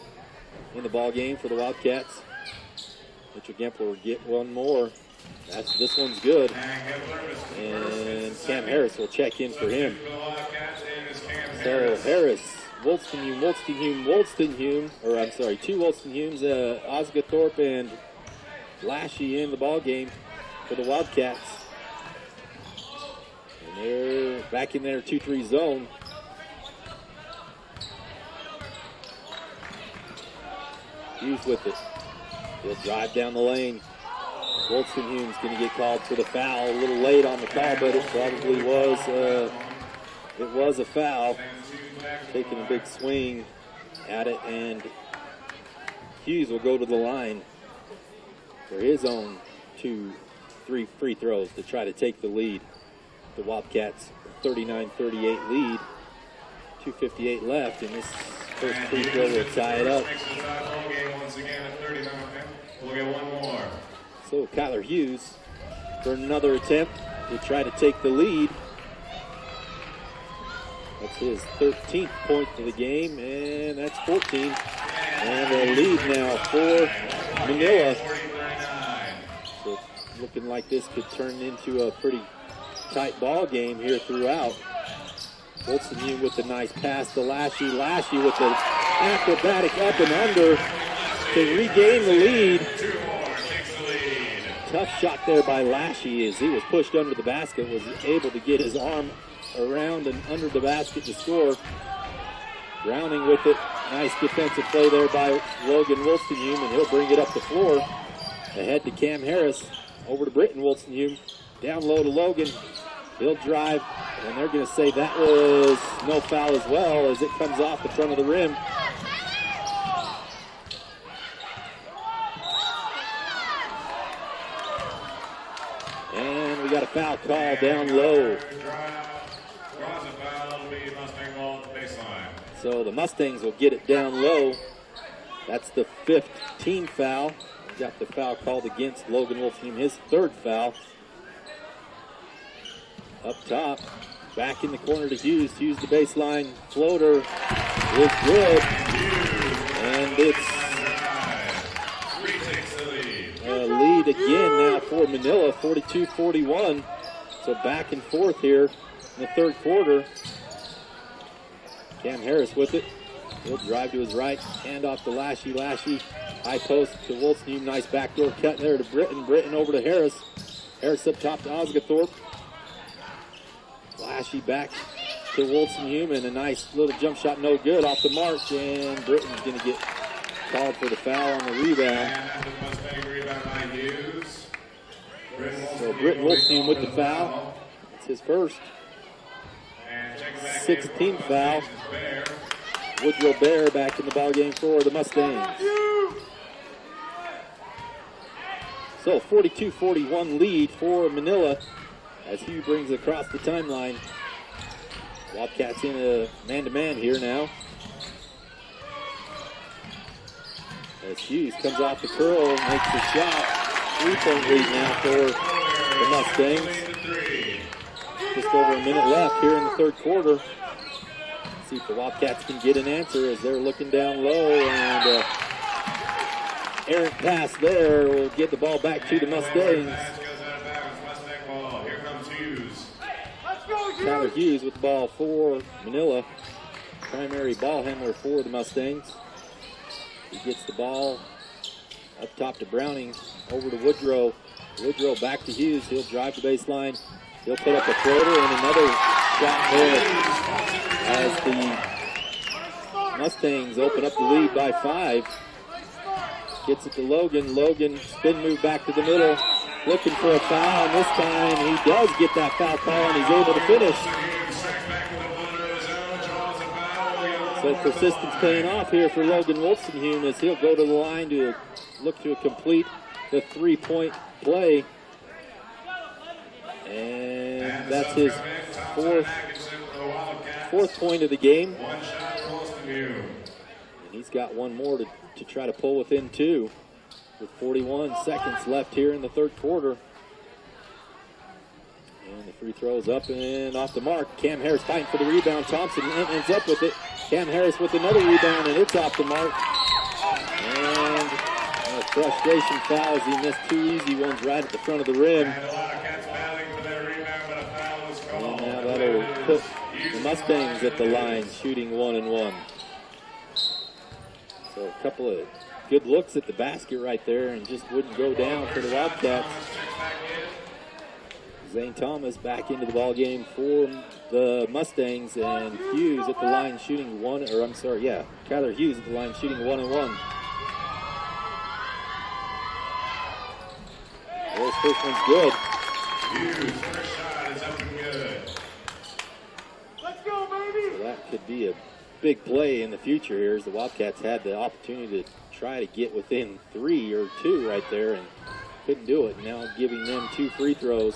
in the ball game for the Wildcats. Mitchell Gempler will get one more. This one's good. And Cam Harris will check in for him. So Harris, Wolstenhume, or I'm sorry, two Wolstenhumes, Osgathorpe and Lashy in the ball game for the Wildcats. And they're back in their 2-3 zone. Hughes with it. He'll drive down the lane. Wolstenhume's going to get called for the foul. A little late on the call, but it probably was. It was a foul. Taking a big swing at it, and Hughes will go to the line for his own 2-3 free throws to try to take the lead. The Wildcats 39-38 lead. 2:58 left, and this first free throw will tie it up. So Kyler Hughes for another attempt to try to take the lead. That's his 13th point of the game, and that's 14. And a lead now for Manila. So looking like this could turn into a pretty tight ball game here throughout. Wolstenhume with a nice pass to Lashy. Lashy with the acrobatic up and under to regain the lead. Tough shot there by Lashy as he was pushed under the basket, was able to get his arm around and under the basket to score. Browning with it. Nice defensive play there by Logan Wolstenhume, and he'll bring it up the floor. Ahead to Cam Harris. Over to Britton Wolstenhume. Down low to Logan. He'll drive, and they're going to say that was no foul as well as it comes off the front of the rim. And we got a foul call down low. So the Mustangs will get it down low. That's the 5th team foul. We got the foul called against Logan Wolstenhume, his 3rd foul. Up top, back in the corner to Hughes. Hughes the baseline floater is good. And it's a lead again now for Manila, 42-41. So back and forth here in the 3rd quarter. Cam Harris with it. He'll drive to his right, hand off to Lashy. Lashy, high post to Wolstenhume. Nice backdoor cut there to Britton. Britton over to Harris. Harris up top to Osgathorpe. Lashy back to Wolstenhume, and a nice little jump shot, no good, off the mark, and Britton's going to get called for the foul on the rebound. So Britton Wolstenhume with the foul. It's his first. 16th foul. Woodrow Bear back in the ballgame for the Mustangs. So 42-41 lead for Manila as Hugh brings it across the timeline. Wildcats in a man-to-man here now. As Hughes comes off the curl and makes the shot. 3-point lead now for the Mustangs. Just over a minute left here in the 3rd quarter. See if the Wildcats can get an answer as they're looking down low, and errant pass there will get the ball back to the Mustangs. Tyler Hughes with the ball for Manila. Primary ball handler for the Mustangs. He gets the ball up top to Browning, over to Woodrow. Woodrow back to Hughes. He'll drive the baseline. He'll put up a floater and another shot there as the Mustangs open up the lead by 5. Gets it to Logan. Logan, spin move back to the middle. Looking for a foul, and this time he does get that foul call, and he's able to finish. So persistence paying off here for Logan Wolstenhume as he'll go to the line to look to complete the 3-point play. And that's his fourth point of the game. And he's got one more to try to pull within 2 with 41 seconds left here in the 3rd quarter. And the free throw is up and off the mark. Cam Harris fighting for the rebound. Thompson ends up with it. Cam Harris with another rebound, and it's off the mark. And a frustration foul as he missed two easy ones right at the front of the rim. And a lot of cats battling for their rebound, but a foul was called. And now that'll put the Mustangs at the line, shooting 1 and 1. So a couple of good looks at the basket right there, and just wouldn't go down for the Wildcats. Zane Thomas back into the ball game for the Mustangs, and Hughes at the line shooting Kyler Hughes at the line shooting 1 and 1. This first one's good. Hughes, first shot is up and good. Let's go, baby! So that could be a big play in the future here, as the Wildcats had the opportunity to try to get within 3 or 2 right there and couldn't do it. Now giving them 2 free throws.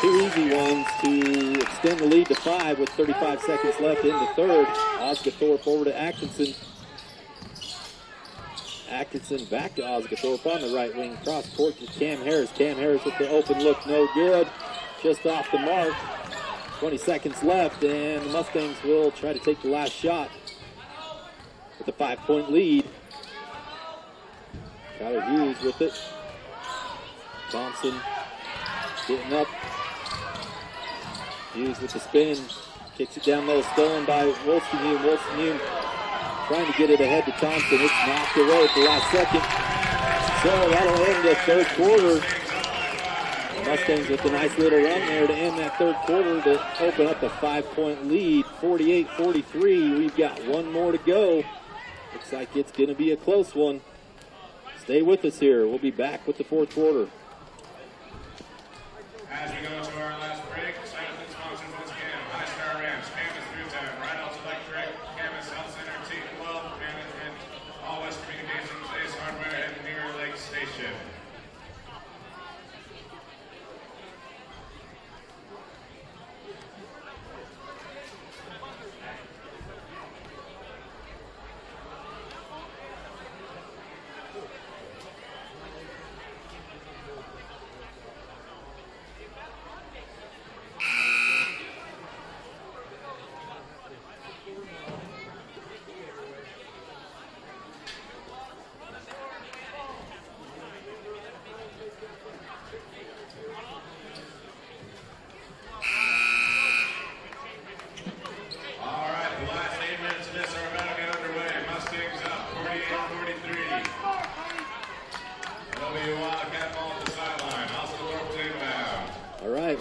2 easy ones to extend the lead to 5 with 35 seconds left in the third. Osgathorpe over to Atkinson. Atkinson back to Osgathorpe on the right wing. Cross court to Cam Harris. Cam Harris with the open look, no good. Just off the mark. 20 seconds left, and the Mustangs will try to take the last shot with a 5-point lead. Kyler Hughes with it. Thompson getting up. Hughes with the spin. Kicks it down low, stolen by Wolstenhume. Wolstenhume trying to get it ahead to Thompson. It's knocked away at the last second. So that'll end the third quarter. The Mustangs with a nice little run there to end that third quarter to open up a 5-point lead. 48-43. We've got one more to go. Looks like it's going to be a close one. Stay with us here. We'll be back with the fourth quarter. As we go to our last break, Santa sponsors this game. High Star Ranch, Campus Newtown, Rhinedols Electric, Campus Health Center, Team Wealth Management, All West Communications, Ace Hardware, and Mirror Lake Station.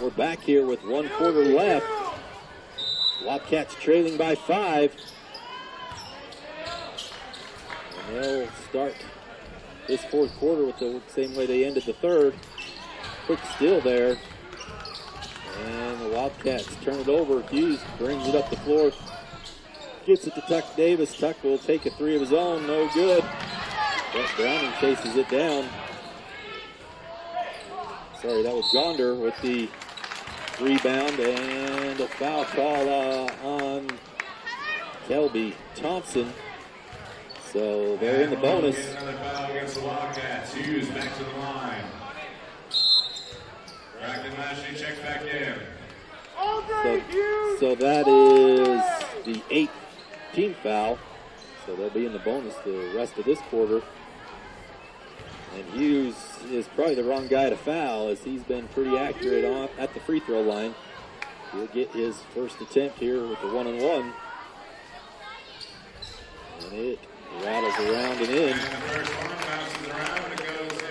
We're back here with 1 quarter left. Wildcats trailing by 5. And they'll start this fourth quarter with the same way they ended the third. Quick steal there. And the Wildcats turn it over. Hughes brings it up the floor. Gets it to Tuck Davis. Tuck will take a 3 of his own. No good. But Browning chases it down. Sorry, that was Gonder with the rebound, and a foul call on Kelby Thompson. So they're in the bonus. Another foul against the Wildcats. Hughes back to the line. Bracken Lashley checks back in. So that is the 8th team foul. So they'll be in the bonus the rest of this quarter. And Hughes is probably the wrong guy to foul, as he's been pretty accurate at the free throw line. He'll get his first attempt here with the 1-on-1. And it rattles around and in. And the first one bounces around and goes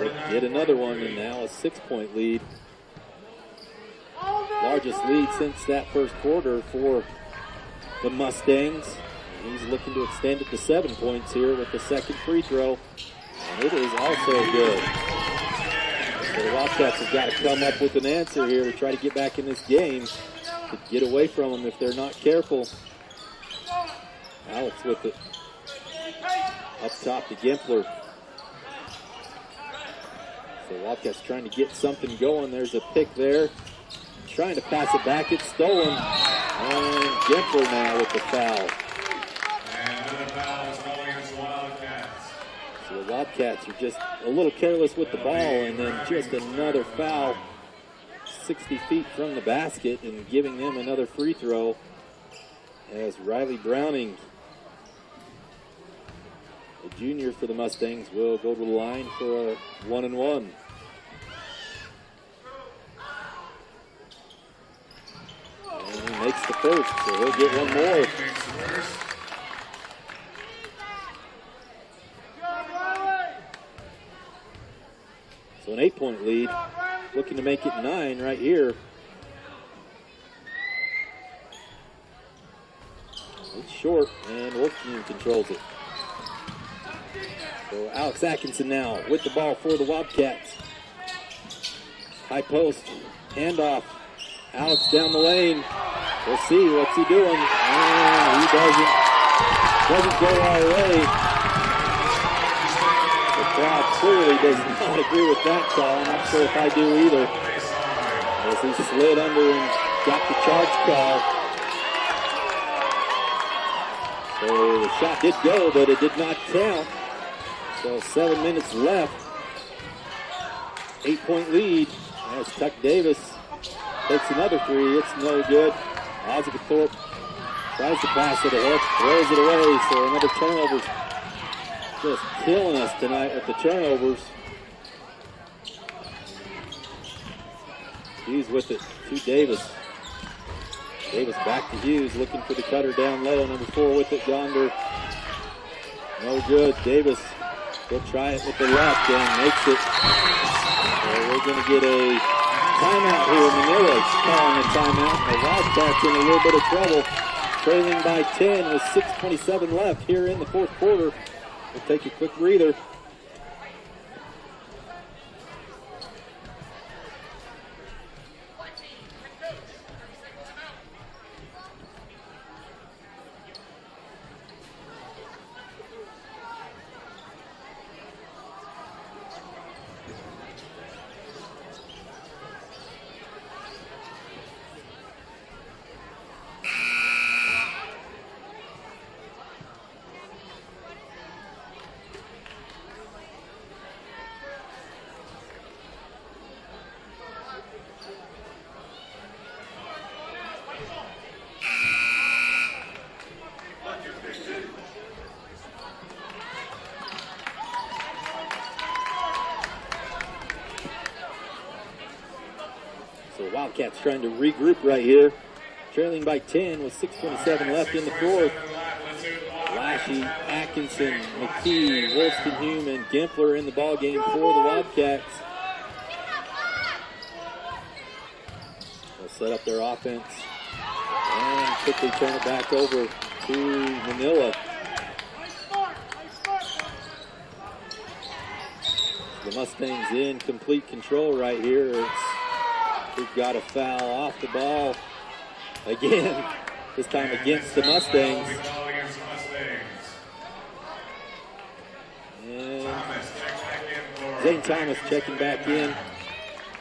in. Get another one, and now a 6-point lead. Largest lead since that first quarter for the Mustangs. He's looking to extend it to 7 points here with the second free throw. And it is also good. So the Wildcats have got to come up with an answer here to try to get back in this game, to get away from them if they're not careful. Alex with it. Up top to Gimpler. So Wildcats trying to get something going. There's a pick there. Trying to pass it back. It's stolen. And Gimpler now with the foul. So the Wildcats are just a little careless with the ball, and then just another foul 60 feet from the basket and giving them another free throw. as Riley Browning, a junior for the Mustangs, will go to the line for a 1-and-1. And he makes the first, so he'll get one more. So an 8-point lead, looking to make it 9 right here. It's short, and Wolf Team controls it. So Alex Atkinson now with the ball for the Wildcats. High post, handoff. Alex down the lane. We'll see what's he doing. And he doesn't go our way. The crowd clearly does not agree with that call. I'm not sure if I do either. As he slid under and got the charge call. So the shot did go, but it did not count. So 7 minutes left. 8-point lead as Tuck Davis takes another three. It's no good. Ozzy Thorpe tries to pass it ahead, throws it away. So another turnover. Just killing us tonight with the turnovers. Hughes with it to Davis. Davis back to Hughes, looking for the cutter down low. Number 4 with it, Gonder. No good. Davis will try it with the left and makes it. So we're going to get a timeout here. Manila's calling a timeout. The Wildcats in a little bit of trouble. Trailing by 10 with 6:27 left here in the fourth quarter. We'll take a quick breather. Wildcats trying to regroup right here. Trailing by 10 with 6:27 left in the fourth. Lashy, Atkinson, McKee, Wolstenhume, and Gimpler in the ballgame for the Wildcats. They'll set up their offense and quickly turn it back over to Manila. The Mustangs in complete control right here. We've got a foul off the ball again, this time against the Mustangs. And Zane Thomas checking back in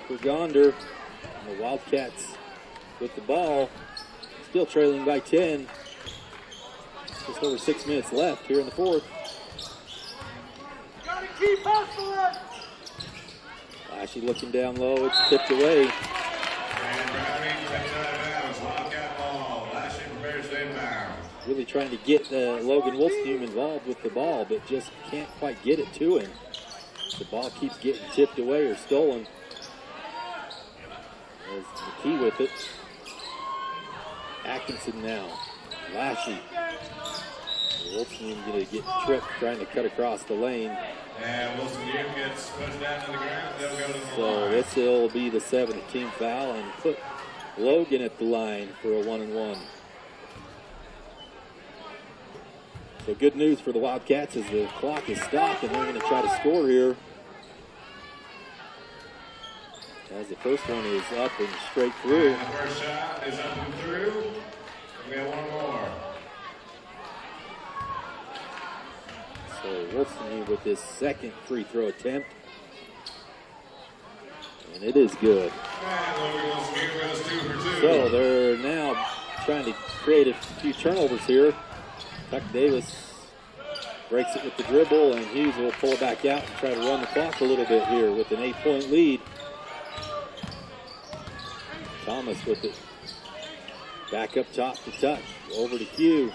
for Gonder. And the Wildcats with the ball, still trailing by 10. Just over 6 minutes left here in the fourth. Gotta keep hustling. Lashy looking down low, it's tipped away. Really trying to get Logan Wolstenhume involved with the ball, but just can't quite get it to him. The ball keeps getting tipped away or stolen. There's McKee with it. Atkinson now. Lashy. Wolstenhume going to get tripped trying to cut across the lane. And Wolstenhume gets pushed down to the ground. They'll go to the So line. this will be the 7th team foul and put Logan at the line for a 1-and-1. So good news for the Wildcats as the clock is stopped and they're going to try to score here. As the first one is up and straight through. And the first shot is up and through. We got one more. So Wolstenhume with his second free throw attempt. And it is good. And Logan Wolstenhume goes 2 for 2. So they're now trying to create a few turnovers here. Tuck Davis breaks it with the dribble, and Hughes will pull it back out and try to run the clock a little bit here with an 8-point lead. Thomas with it. Back up top to Tuck. Over to Hugh.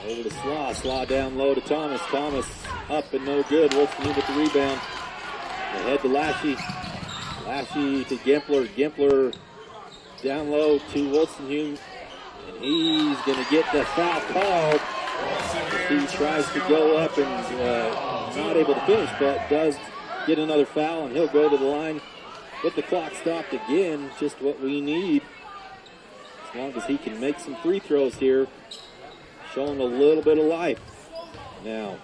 Over to Slaw. Slaw down low to Thomas. Thomas up and no good. Wolstenhome with the rebound. Ahead to Lashy. Lashy to Gimpler. Gimpler down low to Wolstenhome. And he's going to get the foul called. He tries to go up and not able to finish, but does get another foul, and he'll go to the line with the clock stopped again. Just what we need. As long as he can make some free throws here. Showing a little bit of life now.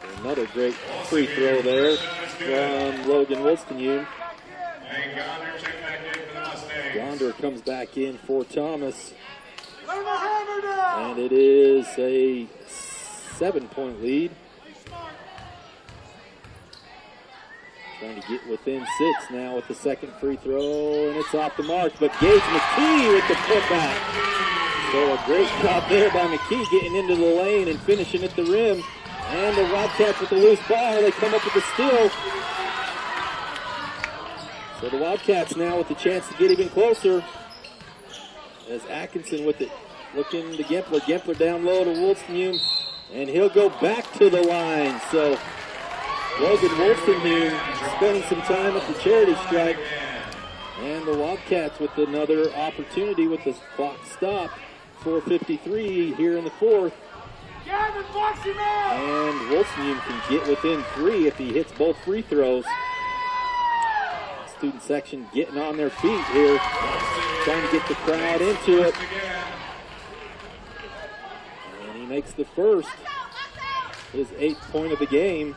So another great free throw there from Logan Wolstenhome. Gonder comes back in for Thomas. And it is a 7-point lead. Trying to get within 6 now with the second free throw, and it's off the mark, but Gage McKee with the putback. So a great job there by McKee getting into the lane and finishing at the rim. And the Wildcats with the loose ball, they come up with the steal. So the Wildcats now with the chance to get even closer. As Atkinson with it, looking to Gimpler. Gimpler down low to Wolstenhome, and he'll go back to the line. So Logan Wolstenhome spending some time at the charity stripe. And the Wildcats with another opportunity with the clock stopped. 4:53 here in the fourth. And Wolstenhome can get within 3 if he hits both free throws. Student section getting on their feet here, trying to get the crowd into it. And he makes the first, his 8th point of the game.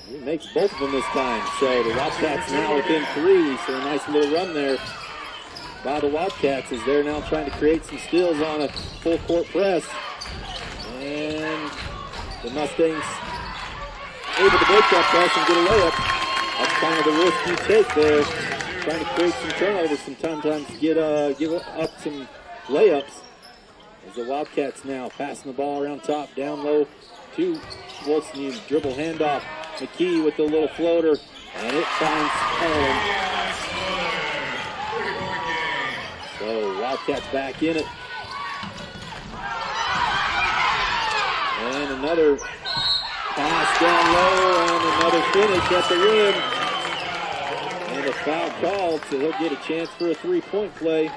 He makes both of them this time. So the Wildcats now within 3. So a nice little run there by the Wildcats as they're now trying to create some steals on a full court press. And the Mustangs able to break that press and get a layup. That's kind of the risk you take there. Trying to create some turnovers, sometimes give up some layups. As the Wildcats now passing the ball around top, down low to Wolstenhome. Dribble handoff. McKee with the little floater, and it finds home. So Wildcats back in it. And another pass down low, and another finish at the rim. And a foul called, so he'll get a chance for a 3-point play.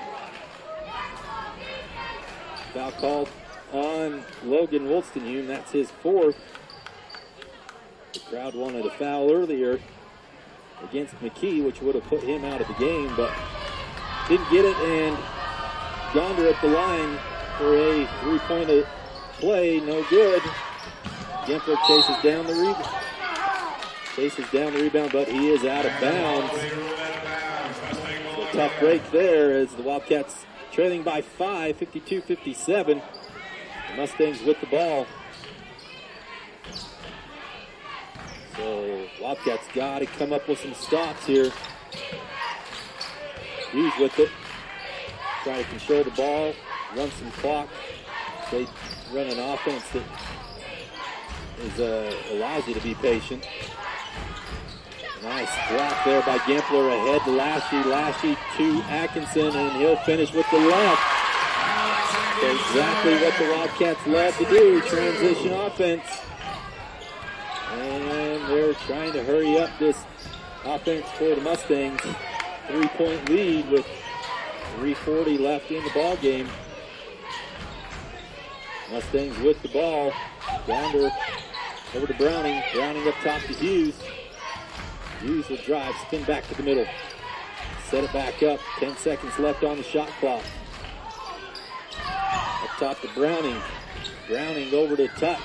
Foul called on Logan Wolstenhome. That's his 4th. The crowd wanted a foul earlier against McKee, which would have put him out of the game, but didn't get it. And Gonder at the line for a 3-point play. No good. Gimpler chases down the rebound, but he is out of bounds. So tough break there as the Wildcats trailing by 5, 52-57. The Mustangs with the ball. So Wildcats got to come up with some stops here. Hughes with it. Try to control the ball, run some clock. They run an offense that allows you to be patient. Nice block there by Gimpler, ahead to Lashy. Lashy to Atkinson, and he'll finish with the left. So exactly what the Wildcats love to do, transition offense. And they're trying to hurry up this offense for the Mustangs. 3-point lead with 3:40 left in the ball game. Mustangs with the ball. Gonder over to Browning. Browning up top to Hughes. Hughes will drive, spin back to the middle. Set it back up. 10 seconds left on the shot clock. Up top to Browning. Browning over to Tuck.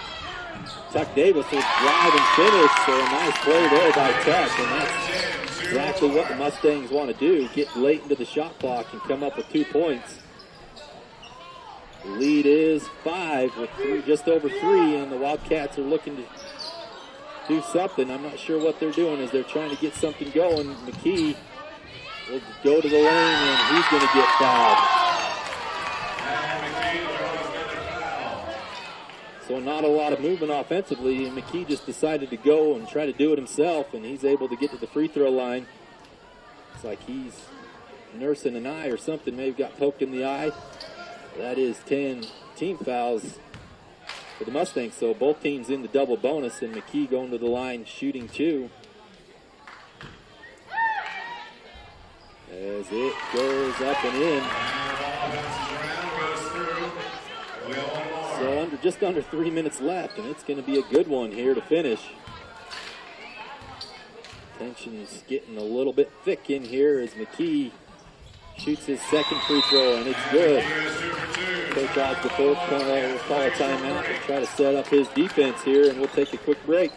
Tuck Davis will drive and finish. So a nice play there by Tuck. And that's exactly what the Mustangs want to do. Get late into the shot clock and come up with 2 points. The lead is 5 with just over 3. And the Wildcats are looking to do something. I'm not sure what they're doing as they're trying to get something going. McKee will go to the lane, and he's going to get fouled. So not a lot of movement offensively, and McKee just decided to go and try to do it himself, and he's able to get to the free throw line. It's like he's nursing an eye or something, maybe got poked in the eye. That is 10 team fouls for the Mustangs, so both teams in the double bonus, and McKee going to the line shooting 2. As it goes up and in. So just under 3 minutes left, and it's going to be a good one here to finish. Tension's getting a little bit thick in here as McKee shoots his second free throw, and it's good. Coach Odds the fourth, will call a timeout and try to set up his defense here, and we'll take a quick break.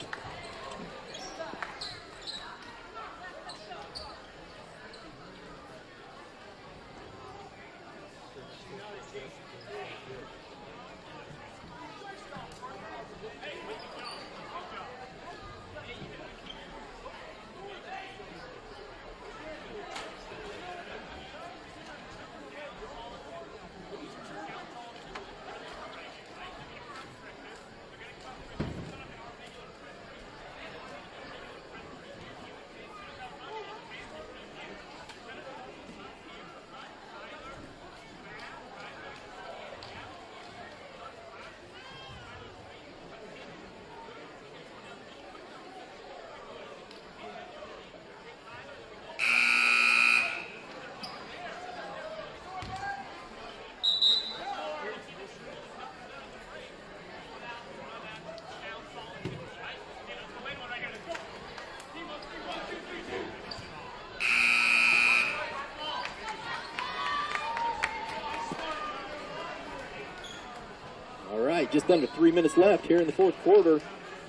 Just under 3 minutes left here in the fourth quarter.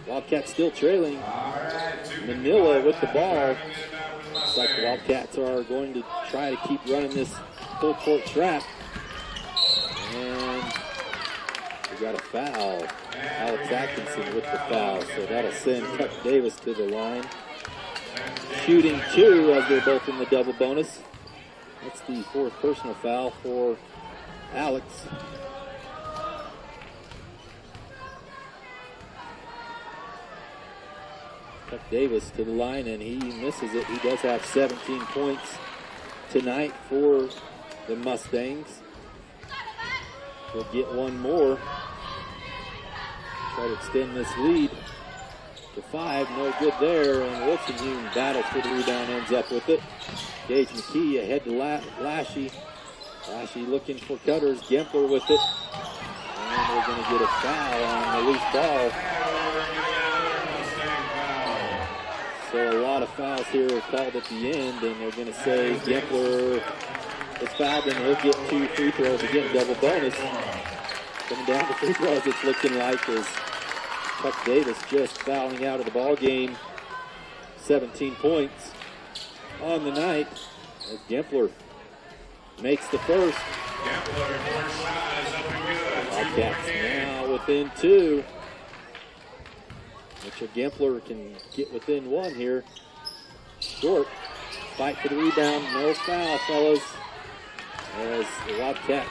Wildcats still trailing. Manila with the ball. Looks like the Wildcats are going to try to keep running this full court trap. And we got a foul. Alex Atkinson with the foul. So that'll send Tuck Davis to the line. Shooting 2 as they're both in the double bonus. That's the fourth personal foul for Alex. Tuck Davis to the line, and he misses it. He does have 17 points tonight for the Mustangs. He'll get one more. Try to extend this lead to 5. No good there, and Wilson Hume battles for the rebound, ends up with it. Gage McKee ahead to Lashy. Lashy looking for cutters. Gempler with it. And we're going to get a foul on the loose ball. So a lot of fouls here are called at the end, and they're going to say Gempler is fouled, and he'll get 2 free throws again, double bonus. Coming down to free throws, it's looking like is Tuck Davis just fouling out of the ball game. 17 points on the night as Gempler makes the first. Wildcats now within 2. Mitchell Gempler can get within 1 here. Short. Fight for the rebound. No foul, fellas. As the Wildcats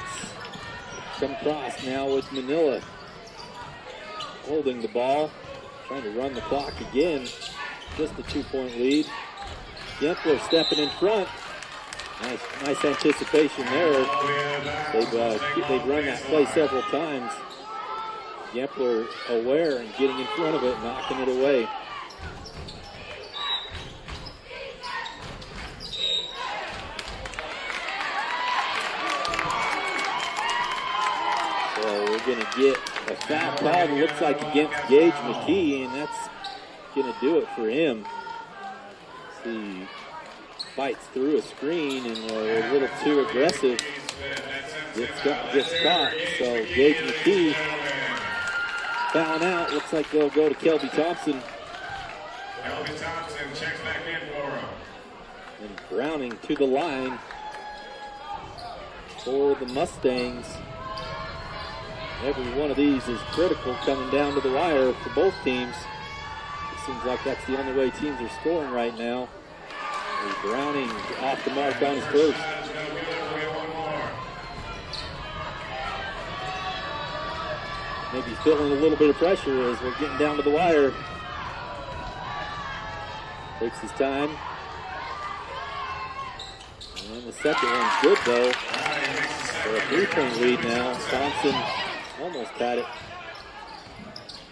come across now with Manila holding the ball. Trying to run the clock again. Just a 2-point lead. Gempler stepping in front. Nice anticipation there. They've run that play several times. Gempler aware and getting in front of it, knocking it away. So we're going to get a foul called, looks like against Gage McKee, and that's going to do it for him. He fights through a screen and a little too aggressive. Gets caught. So Gage McKee fouling out. Looks like they'll go to Kelby Thompson. Kelby Thompson checks back in for him. And Browning to the line for the Mustangs. Every one of these is critical coming down to the wire for both teams. It seems like that's the only way teams are scoring right now. As Browning off the mark on his first. maybe feeling a little bit of pressure as we're getting down to the wire. Takes his time. And the second one's good, though. For a 3-point lead now. Thompson almost had it.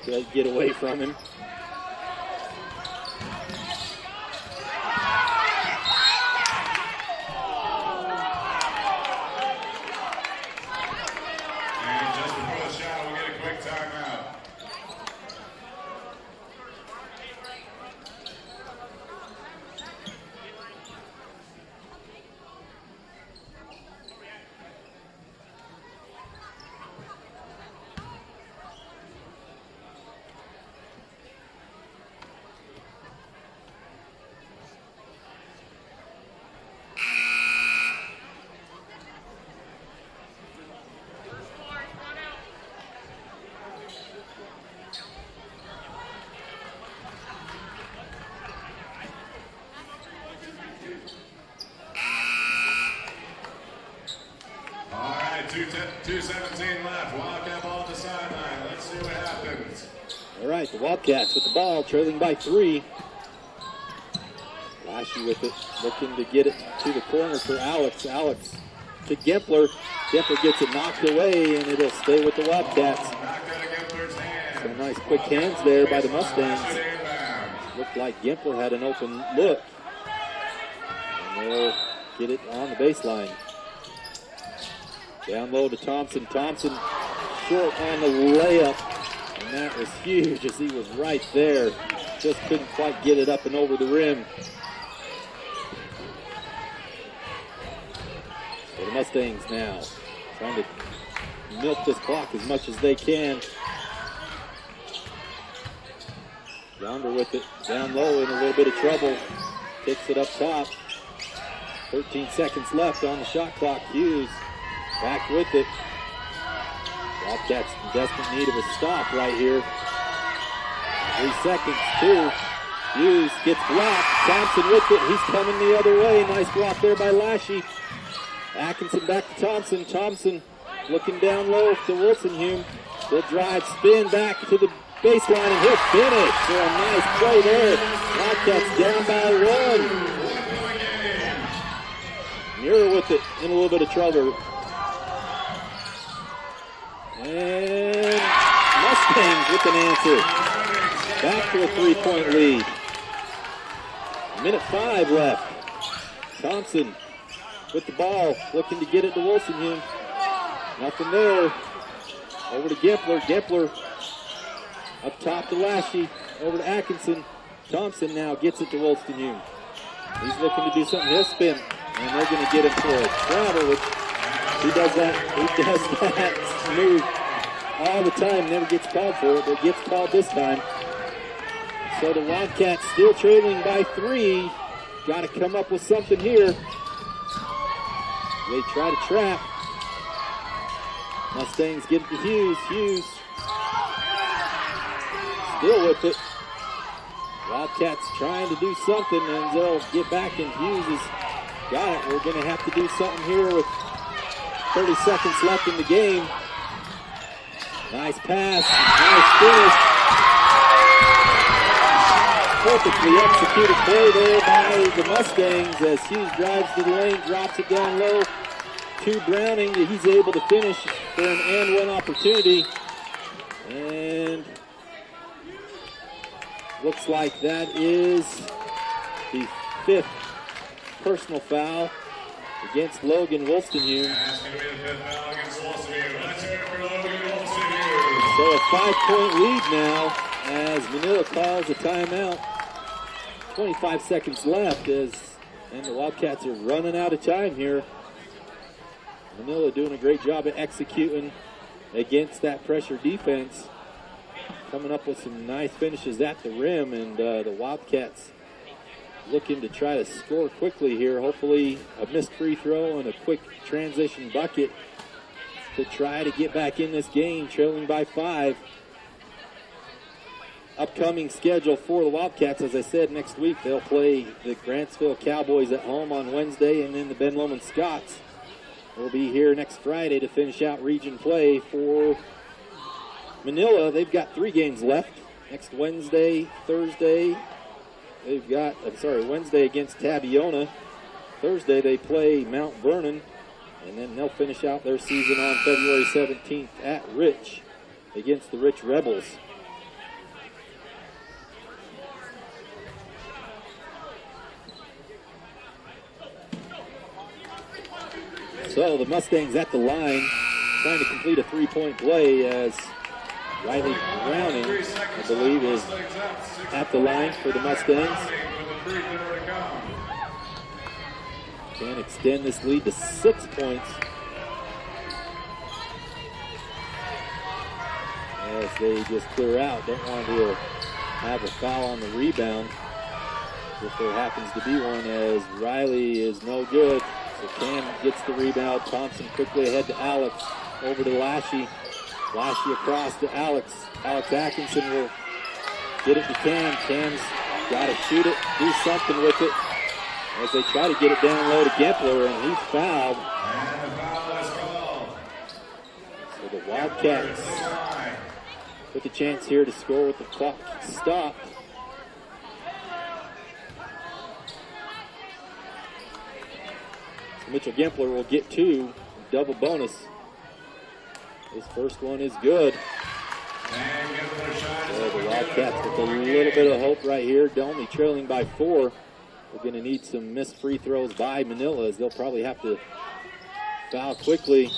Couldn't get away from him. And just before the shot, we'll get a quick timeout. All right, 2:17 left. Wildcat ball to sideline. Let's see what happens. All right, the Wildcats with the ball, trailing by 3. Lashy with it, looking to get it to the corner for Alex. Alex to Gempler. Gempler gets it knocked away, and it'll stay with the Wildcats. Knocked out of Gempler's hand. Some nice quick hands there by the Mustangs. Looked like Gempler had an open look. And they'll get it on the baseline. Down low to Thompson. Thompson short on the layup. And that was huge as he was right there. Just couldn't quite get it up and over the rim. So the Mustangs now trying to milk this clock as much as they can. Yonder with it down low in a little bit of trouble. Kicks it up top. 13 seconds left on the shot clock. Hughes back with it. Wildcats in desperate need of a stop right here. 3 seconds, 2. Hughes gets blocked. Thompson with it. He's coming the other way. Nice block there by Lashy. Atkinson back to Thompson. Thompson looking down low to Wilson-Hume. He'll drive, spin back to the baseline, and he'll finish for a nice play there. Wildcats down by 1. Muir with it in a little bit of trouble. And Mustangs with an answer. Back to a 3-point lead. 1:05 left. Thompson with the ball, looking to get it to Wilson-Hume. Nothing there. Over to Gempler. Gempler up top to Lashy. Over to Atkinson. Thompson now gets it to Wilson-Hume. He's looking to do something. He'll spin. And they're going to get him for a travel, which he does that move all the time. Never gets called for it, but gets called this time. So the Wildcats still trailing by 3. Got to come up with something here. They try to trap. Mustangs get it to Hughes. Hughes still with it. Wildcats trying to do something, and they'll get back, and Hughes has got it. We're going to have to do something here with 30 seconds left in the game. Nice pass. Nice finish. Perfectly executed play there by the Mustangs as Hughes drives to the lane, drops it down low to Browning. He's able to finish for an and-one opportunity. And looks like that is the 5th personal foul against Logan Wolstenhume. That's going to be the 5th foul against Wolstenhume. Let's hear it for Logan Wolstenhume. So a 5-point lead now as Manila calls a timeout. 25 seconds left and the Wildcats are running out of time here. Manila doing a great job of executing against that pressure defense. Coming up with some nice finishes at the rim, and the Wildcats looking to try to score quickly here. Hopefully a missed free throw and a quick transition bucket to try to get back in this game, trailing by 5. Upcoming schedule for the Wildcats, as I said, next week they'll play the Grantsville Cowboys at home on Wednesday, and then the Ben Lomond Scots will be here next Friday to finish out region play for Manila, they've got 3 games left. Next Wednesday, Thursday, Wednesday against Tabiona. Thursday they play Mount Vernon, and then they'll finish out their season on February 17th at Rich against the Rich Rebels. So the Mustangs at the line, trying to complete a 3-point play as Riley Browning, I believe, is at the line for the Mustangs. Can extend this lead to 6 points. As they just clear out, don't want to have a foul on the rebound if there happens to be one, as Riley is no good. So Cam gets the rebound. Thompson quickly ahead to Alex. Over to Lashy. Lashy across to Alex. Alex Atkinson will get it to Cam. Cam's got to shoot it, do something with it, as they try to get it down low to Gempler, and he's fouled. And the foul is called. So the Wildcats with a chance here to score with the clock stopped. Mitchell Gempler will get 2, double bonus. His first one is good. So the Wildcats with a little bit of hope right here, only trailing by 4. We're going to need some missed free throws by Manila, as they'll probably have to foul quickly.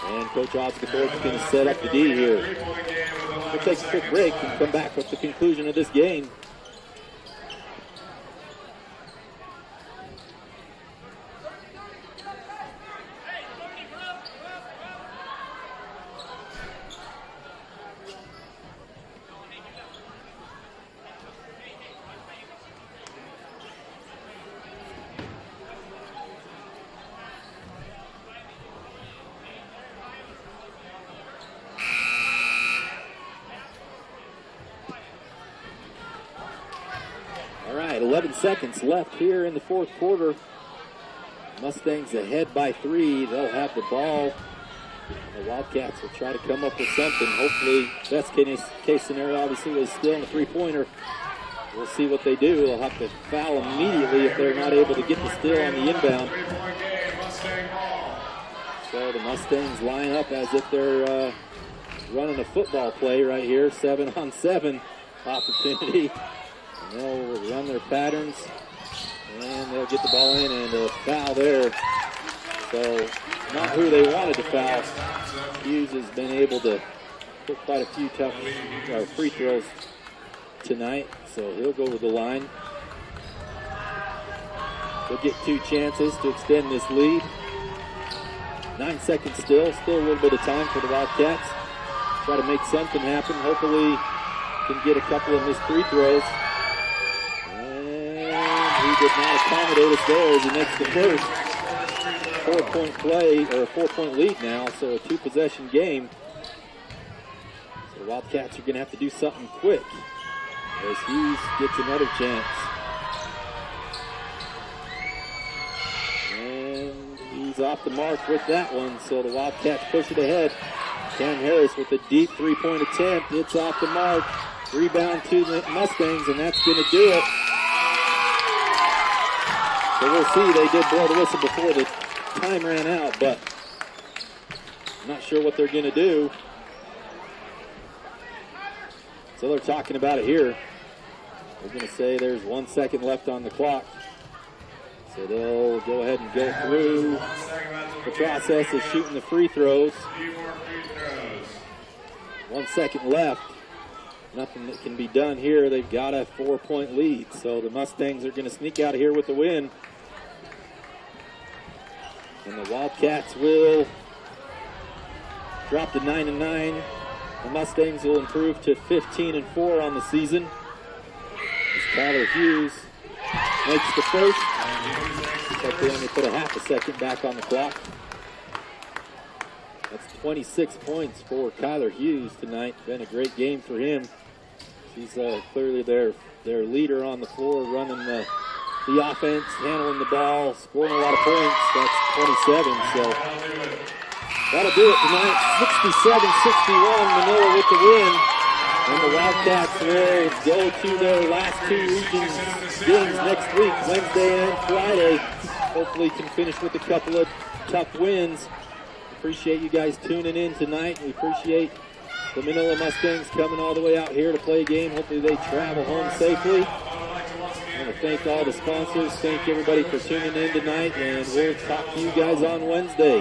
And Coach Osgood is going to set up the D here. We'll take a quick break and come back with the conclusion of this game. All right, 11 seconds left here in the fourth quarter. Mustangs ahead by 3. They'll have the ball. And the Wildcats will try to come up with something. Hopefully, best case scenario obviously was still in the 3-pointer. We'll see what they do. They'll have to foul immediately if they're not able to get the steal on the inbound. So the Mustangs line up as if they're running a football play right here. 7-on-7 opportunity. And they'll run their patterns, and they'll get the ball in, and a foul there. So not who they wanted to foul. Hughes has been able to put quite a few tough free throws tonight, so he'll go to the line. They'll get 2 chances to extend this lead. 9 seconds still a little bit of time for the Wildcats. Try to make something happen. Hopefully can get a couple of missed free throws. He did not accommodate us there as he makes the first. 4-point play, or a 4-point lead now, so a 2-possession game. So the Wildcats are going to have to do something quick as Hughes gets another chance. And he's off the mark with that one, so the Wildcats push it ahead. Cam Harris with a deep 3-point attempt. It's off the mark. Rebound to the Mustangs, and that's going to do it. So we'll see. They did blow the whistle before the time ran out, but I'm not sure what they're going to do. So they're talking about it here. They're going to say there's 1 second left on the clock. So they'll go ahead and go through the process of shooting the free throws. 1 second left. Nothing that can be done here. They've got a 4-point lead. So the Mustangs are going to sneak out of here with the win. And the Wildcats will drop to 9-9. The Mustangs will improve to 15-4 on the season. As Tyler Hughes makes the first. Looks like they only put a half a second back on the clock. That's 26 points for Kyler Hughes tonight. Been a great game for him. He's clearly their leader on the floor, running the offense, handling the ball, scoring a lot of points. That's 27. So That'll do it tonight. 67-61, Manila with the win. And the Wildcats will go to their last two regions games next week, Wednesday and Friday. Hopefully can finish with a couple of tough wins. Appreciate you guys tuning in tonight. We appreciate the Manila Mustangs coming all the way out here to play a game. Hopefully they travel home safely. I want to thank all the sponsors. Thank everybody for tuning in tonight, and we'll talk to you guys on Wednesday.